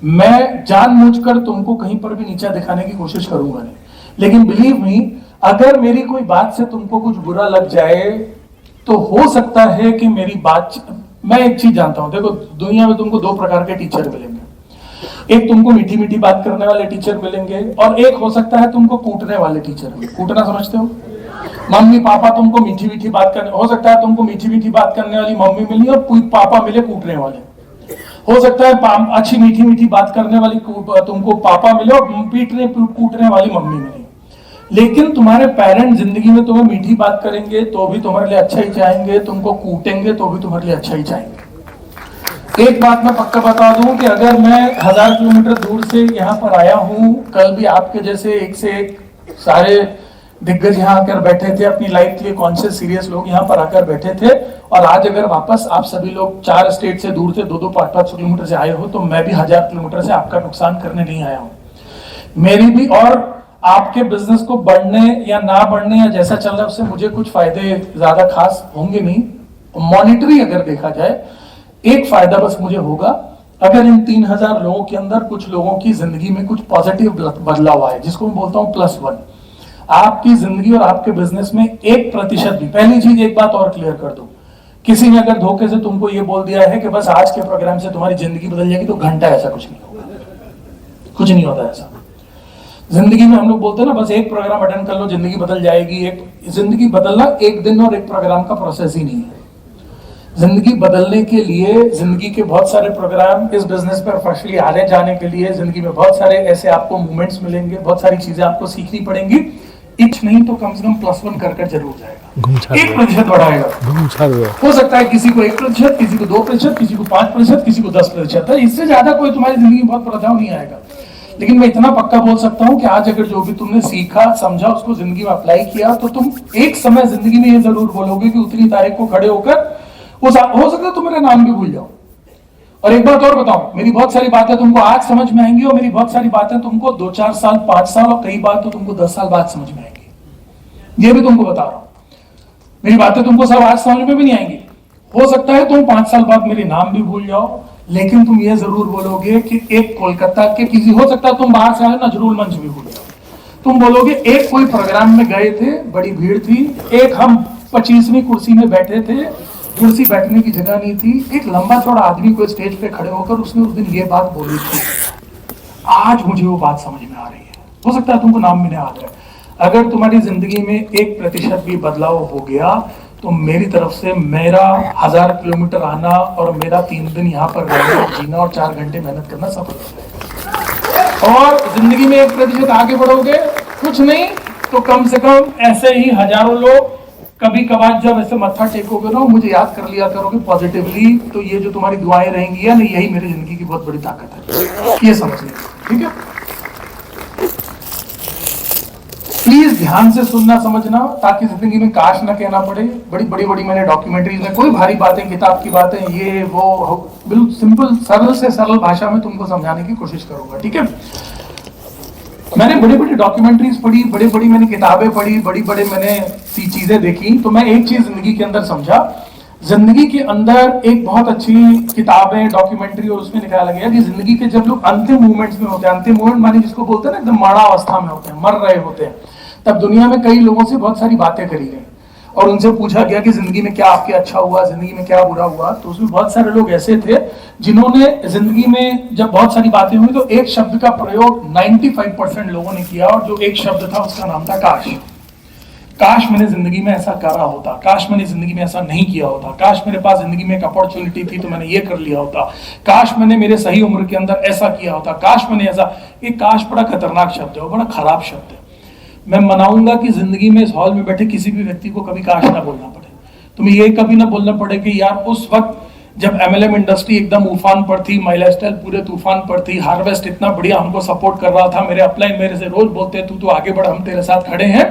मैं जानबूझकर तुमको कहीं पर भी नीचा दिखाने की कोशिश करूंगा नहीं, लेकिन बिलीव मी, अगर मेरी कोई बात से तुमको कुछ बुरा लग जाए तो हो सकता है कि मेरी बात, मैं एक चीज जानता हूं, देखो दुनिया में तुमको 2 प्रकार के टीचर मिलेंगे। एक तुमको मीठी मीठी बात करने वाले टीचर मिलेंगे और एक हो सकता है तुमको कूटने वाले टीचर। कूटना समझते हो? मम्मी पापा तुमको मीठी मीठी बात करने, हो सकता है तुमको मीठी मीठी बात करने वाली मम्मी मिली और पापा मिले कूटने वाले। हो सकता है अच्छी मीठी मीठी बात करने वाली तुमको पापा मिले और कूटने वाली मम्मी मिली। लेकिन तुम्हारे पेरेंट जिंदगी में तुम्हें मीठी बात करेंगे तो भी तुम्हारे लिए अच्छा ही चाहेंगे, तुमको कूटेंगे तो भी तुम्हारे लिए अच्छा ही चाहेंगे। एक बात मैं पक्का बता दूं कि अगर मैं 1000 किलोमीटर दूर से यहाँ पर आया हूं, कल भी आपके जैसे एक से एक सारे दिग्गज यहाँ आकर बैठे थे, अपनी लाइफ के लिए कॉन्शियस सीरियस लोग यहाँ पर आकर बैठे थे। और आज अगर वापस आप सभी लोग 4 स्टेट से दूर से 2-2, 5-5 किलोमीटर से आए हो, तो मैं भी 1000 किलोमीटर से आपका नुकसान करने नहीं आया हूँ। मेरी भी और आपके बिजनेस को बढ़ने या ना बढ़ने या जैसा चल रहा है उससे मुझे कुछ फायदे ज्यादा खास होंगे नहीं। मॉनिटरी अगर देखा जाए, एक फायदा बस मुझे होगा, अगर इन 3000 लोगों के अंदर कुछ लोगों की जिंदगी में कुछ पॉजिटिव बदलाव आए, जिसको मैं बोलता हूं +1, आपकी जिंदगी और आपके बिजनेस में 1% भी। पहली चीज एक बात और क्लियर कर दो, किसी ने अगर धोखे से तुमको ये बोल दिया है कि बस आज के प्रोग्राम से तुम्हारी जिंदगी बदल जाएगी, तो घंटा ऐसा कुछ नहीं होगा, कुछ नहीं होता ऐसा। जिंदगी में हम लोग बोलते हैं ना, बस एक प्रोग्राम अटेंड कर लो जिंदगी बदल जाएगी। एक जिंदगी बदलना एक दिन और एक प्रोग्राम का प्रोसेस ही नहीं है। जिंदगी बदलने के लिए जिंदगी के बहुत सारे प्रोग्राम, इस बिजनेस पर प्रोफेशनली आने जाने के लिए जिंदगी में बहुत सारे ऐसे आपको मूवमेंट्स मिलेंगे, बहुत सारी चीजें आपको सीखनी पड़ेंगी। इच नहीं तो कम से कम +1 कर जरूर जाएगा, 1% बढ़ाएगा। हो सकता है किसी को 1%, किसी को 2%, किसी को 5%, किसी को 10%, इससे ज्यादा कोई तुम्हारी जिंदगी में बहुत बदलाव नहीं आएगा। लेकिन मैं इतना पक्का बोल सकता हूं कि आज अगर जो भी तुमने सीखा समझा उसको जिंदगी में अप्लाई किया, तो तुम एक समय जिंदगी में ये जरूर बोलोगे कि उतनी तारीख को खड़े होकर हो सकता है तुम मेरा नाम भी भूल जाओ। और एक बात और बताऊं, मेरी बहुत सारी बातें तुमको आज समझ में आएंगी और मेरी बहुत सारी बातें तुमको 2-4 साल, 5 साल और कई बार तो तुमको 10 साल बाद समझ में आएंगी। ये भी तुमको बता रहा हूं, मेरी बातें तुमको सब आज समझ में भी नहीं आएंगी। हो सकता है तुम 5 साल बाद मेरे नाम भी भूल जाओ, लेकिन तुम ये जरूर बोलोगे कि एक कोलकाता के किसी, हो सकता है तुम बाहर से आए नजरुल मंच भी भूल जाओ, तुम बोलोगे एक कोई प्रोग्राम में गए थे, बड़ी भीड़ थी, एक हम 25वीं कुर्सी में बैठे थे, कुर्सी बैठने की जगह नहीं थी, एक लंबा चौड़ा आदमी को स्टेज पे खड़े होकर उसने उस दिन ये बात बोली थी, आज मुझे वो बात समझ में आ रही है। हो सकता है तुमको नाम भी नहीं याद है। अगर तुम्हारी जिंदगी में 1% भी बदलाव हो गया, तो मेरी तरफ से मेरा 1000 किलोमीटर आना और मेरा 3 दिन यहाँ पर रहना, जीना और 4 घंटे मेहनत करना सफल हो जाएगा। और जिंदगी में 1% आगे बढ़ोगे, कुछ नहीं तो कम से कम ऐसे ही हजारों लोग कभी कभार जब ऐसे मत्था टेकोगे ना, मुझे याद कर लिया करोगे पॉजिटिवली, तो ये जो तुम्हारी दुआएं रहेंगी या नहीं, यही मेरी जिंदगी की बहुत बड़ी ताकत है, ये समझ लें। ठीक है, प्लीज ध्यान से सुनना समझना, ताकि जिंदगी में काश ना कहना पड़े। बड़ी मैंने डॉक्यूमेंट्रीज में कोई भारी बातें, किताब की बातें, ये वो, बिल्कुल सिंपल सरल से सरल भाषा में तुमको समझाने की कोशिश करूंगा। ठीक है, मैंने बड़ी डॉक्यूमेंट्रीज पढ़ी, बड़ी मैंने किताबें पढ़ी, बड़ी मैंने चीजें देखी, तो मैं एक चीज जिंदगी के अंदर समझा। जिंदगी के अंदर एक बहुत अच्छी किताब है, डॉक्यूमेंट्री, और उसमें निकाला गया कि जिंदगी के जब लोग अंतिम मूवमेंट्स में होते हैं, अंतिम मूवमेंट माने जिसको बोलते हैं ना एकदम मरणावस्था में होते हैं, मर रहे होते हैं, तब दुनिया में कई लोगों से बहुत सारी बातें करी गई और उनसे पूछा गया कि जिंदगी में क्या आपके अच्छा हुआ, जिंदगी में क्या बुरा हुआ। तो उसमें बहुत सारे लोग ऐसे थे जिन्होंने जिंदगी में जब बहुत सारी बातें हुई तो एक शब्द का प्रयोग 95% लोगों ने किया, और जो एक शब्द था उसका नाम था काश। काश मैंने जिंदगी में ऐसा करा होता, काश मैंने जिंदगी में ऐसा नहीं किया होता, काश मेरे पास जिंदगी में एक अपॉर्चुनिटी थी तो मैंने ये कर लिया होता, काश मैंने मेरे सही उम्र के अंदर ऐसा किया होता, काश मैंने ऐसा। ये काश बड़ा खतरनाक शब्द है, बड़ा खराब शब्द है। मैं मनाऊंगा कि जिंदगी में इस हॉल में बैठे किसी भी व्यक्ति को कभी काश ना बोलना पड़े। तुम्हें ये कभी ना बोलना पड़े कि यार उस वक्त जब MLM इंडस्ट्री एकदम उफान पर थी, माई लाइफस्टाइल पूरे तूफान पर थी, हार्वेस्ट इतना बढ़िया हमको सपोर्ट कर रहा था, मेरे अपलाइन मेरे से रोज बोलते तू तो आगे बढ़, हम तेरे साथ खड़े हैं।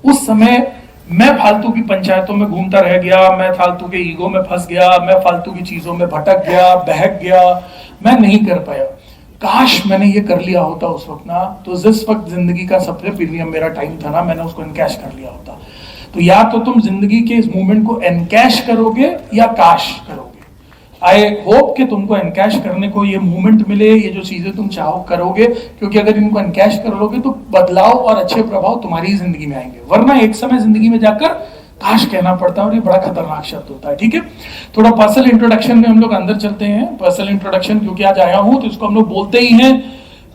उस समय मैं फालतू की पंचायतों में घूमता रह गया, मैं फालतू के ईगो में फंस गया, मैं फालतू की चीजों में भटक गया, बहक गया, मैं नहीं कर पाया। काश मैंने ये कर लिया होता उस वक्त ना, तो जिस वक्त जिंदगी का सबसे प्रीमियम मेरा टाइम था ना, मैंने उसको एनकैश कर लिया होता। तो या तो तुम जिंदगी के इस मूवमेंट को एनकैश करोगे या काश करोगे। आई होप कि तुमको एनकैश करने को ये मूवमेंट मिले, ये जो चीजें तुम चाहो करोगे, क्योंकि अगर इनको एनकैश करोगे तो बदलाव और अच्छे प्रभाव तुम्हारी ही जिंदगी में आएंगे। वरना एक समय जिंदगी में जाकर काश कहना पड़ता है और ये बड़ा खतरनाक शब्द होता है। ठीक है, थोड़ा पर्सनल इंट्रोडक्शन में हम लोग अंदर चलते हैं। पर्सनल इंट्रोडक्शन क्योंकि आज आया हूं तो इसको हम लोग बोलते ही हैं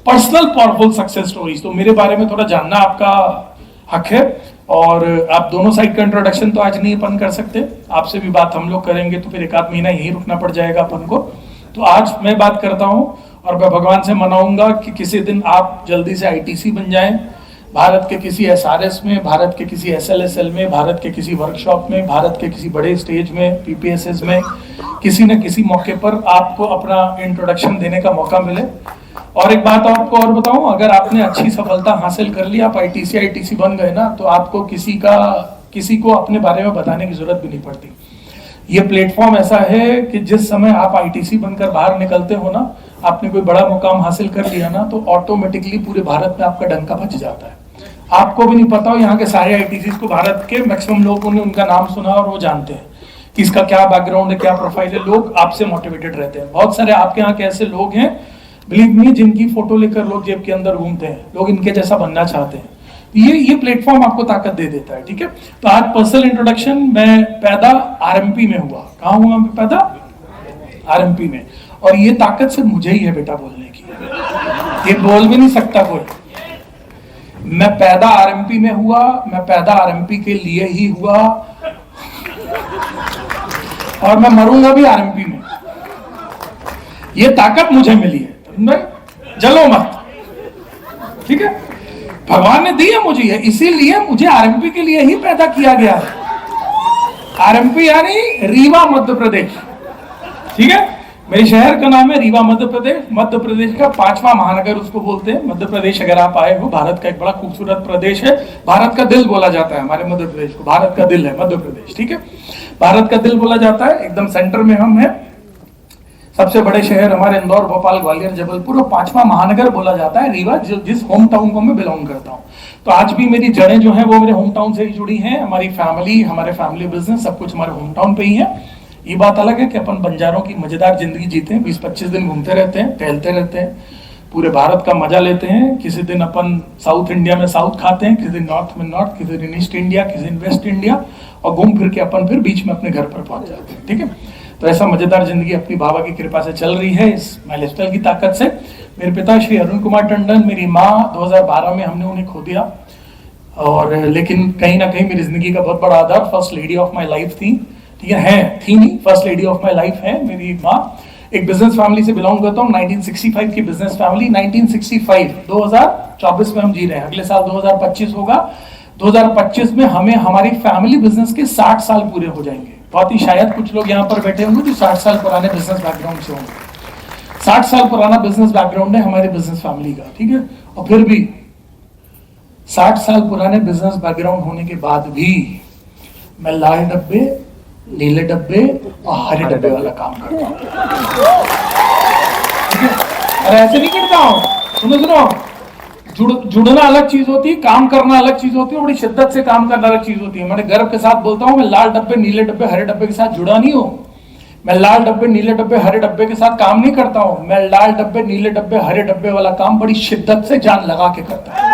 पर्सनल पावरफुल सक्सेस स्टोरीज। तो मेरे बारे में थोड़ा जानना आपका हक है, और आप दोनों साइड का इंट्रोडक्शन तो आज नहीं अपन कर सकते, आपसे भी बात हम लोग करेंगे तो फिर 1 आध महीना यही रुकना पड़ जाएगा अपन को। तो आज मैं बात करता हूं और मैं भगवान से मनाऊंगा कि किसी दिन आप जल्दी से ITC बन जाएं, भारत के किसी SRS में, भारत के किसी SLSL में, भारत के किसी वर्कशॉप में, भारत के किसी बड़े स्टेज में, PPSS में, किसी न किसी मौके पर आपको अपना इंट्रोडक्शन देने का मौका मिले। और एक बात आपको और बताऊं, अगर आपने अच्छी सफलता हासिल कर ली, आप आईटीसी बन गए ना, तो आपको किसी को अपने बारे में बताने की जरूरत भी नहीं पड़ती। ये प्लेटफॉर्म ऐसा है कि जिस समय आप आईटीसी बनकर बाहर निकलते हो ना, आपने कोई बड़ा मुकाम हासिल कर लिया ना, तो ऑटोमेटिकली पूरे भारत में आपका डंका बज जाता है। आपको भी नहीं पता हो, यहाँ के सारे आईटीसी को भारत के मैक्सिमम लोगों ने उनका नाम सुना और वो जानते हैं कि इसका क्या बैकग्राउंड है, क्या प्रोफाइल है। लोग आपसे मोटिवेटेड रहते हैं। बहुत सारे आपके यहाँ के ऐसे लोग हैं, बिलीव मी, जिनकी फोटो लेकर लोग जेब के अंदर घूमते हैं, लोग इनके जैसा बनना चाहते हैं। ये प्लेटफॉर्म आपको ताकत दे देता है, ठीक है। तो आज पर्सनल इंट्रोडक्शन, मैं पैदा आरएमपी में हुआ। कहाँ हुआ मैं पैदा? आरएमपी में। और ये ताकत सिर्फ मुझे ही है बेटा बोलने की, ये बोल भी नहीं सकता कोई। मैं पैदा आरएमपी में हुआ, मैं पैदा आरएमपी के लिए ही हुआ, और मैं मरूंगा भी आरएमपी में। ये ताकत मुझे मिली है, जलो मत, ठीक है। भगवान ने दी है मुझे ये, इसीलिए मुझे आरएमपी के लिए ही पैदा किया गया है। आरएमपी यानी रीवा मध्य प्रदेश, ठीक है। मेरे शहर का नाम है रीवा मध्य प्रदेश। मध्य प्रदेश का 5वां महानगर उसको बोलते हैं। मध्य प्रदेश अगर आप आए हो, भारत का एक बड़ा खूबसूरत प्रदेश है। भारत का दिल बोला जाता है हमारे मध्य प्रदेश को, भारत का दिल है मध्य प्रदेश, ठीक है। भारत का दिल बोला जाता है, एकदम सेंटर में हम हैं। सबसे बड़े शहर हमारे इंदौर, भोपाल, ग्वालियर, जबलपुर, और 5वां महानगर बोला जाता है रीवा, जिस होम टाउन को मैं बिलोंग करता हूँ। तो आज भी मेरी जड़ें जो हैं वो मेरे होम टाउन से ही जुड़ी हैं। हमारी फैमिली, हमारे फैमिली बिजनेस सब कुछ हमारे होम टाउन पे ही है। ये बात अलग है कि अपन बंजारों की मजेदार जिंदगी जीते हैं, 20-25 दिन घूमते रहते हैं, टहलते रहते हैं, पूरे भारत का मजा लेते हैं। किसी दिन अपन साउथ इंडिया में साउथ खाते हैं, किसी दिन नॉर्थ में नॉर्थ, किसी दिन ईस्ट इंडिया, किसी दिन वेस्ट इंडिया, और घूम फिर के अपन फिर बीच में अपने घर पर पहुंच जाते हैं, ठीक है। तो ऐसा मजेदार जिंदगी अपनी बाबा की कृपा से चल रही है, इस माइलस्टाइल की ताकत से। मेरे पिता श्री अरुण कुमार टंडन, मेरी माँ 2012 में हमने उन्हें खो दिया, और लेकिन कहीं ना कहीं मेरी जिंदगी का बहुत बड़ा आधार first lady of my life थी, ठीक है, थी नहीं, first lady of my life है मेरी माँ। एक बिजनेस फैमिली से बिलोंग करता हूँ, 1965 की बिजनेस फैमिली। 1965 2024 में हम जी रहे हैं, अगले साल 2025 होगा। 2025 में हमें हमारी फैमिली बिजनेस के 60 साल पूरे हो जाएंगे। बहुत ही शायद कुछ लोग यहाँ पर बैठे होंगे जो 60 साल पुराने बिजनेस बैकग्राउंड से होंगे। 60 साल पुराना बिजनेस बैकग्राउंड है हमारी बिजनेस फैमिली का, ठीक है। और फिर भी 60 साल पुराने बिजनेस बैकग्राउंड होने के बाद भी मैं लाल डब्बे, नीले डब्बे और हरे डब्बे वाला काम करता हूँ, ठीक है। और ऐसे नहीं करता हूँ, सुनो, जुड़ना अलग चीज होती है, काम करना अलग चीज होती है, बड़ी शिद्दत से काम करना अलग चीज होती है। मैं गर्व के साथ बोलता हूँ, मैं लाल डब्बे, नीले डब्बे, हरे डब्बे के साथ जुड़ा नहीं हूँ। मैं लाल डब्बे, नीले डब्बे, हरे डब्बे के साथ काम नहीं करता हूँ। मैं लाल डब्बे, नीले डब्बे, हरे डब्बे वाला काम बड़ी शिद्दत से जान लगा के करता हूँ।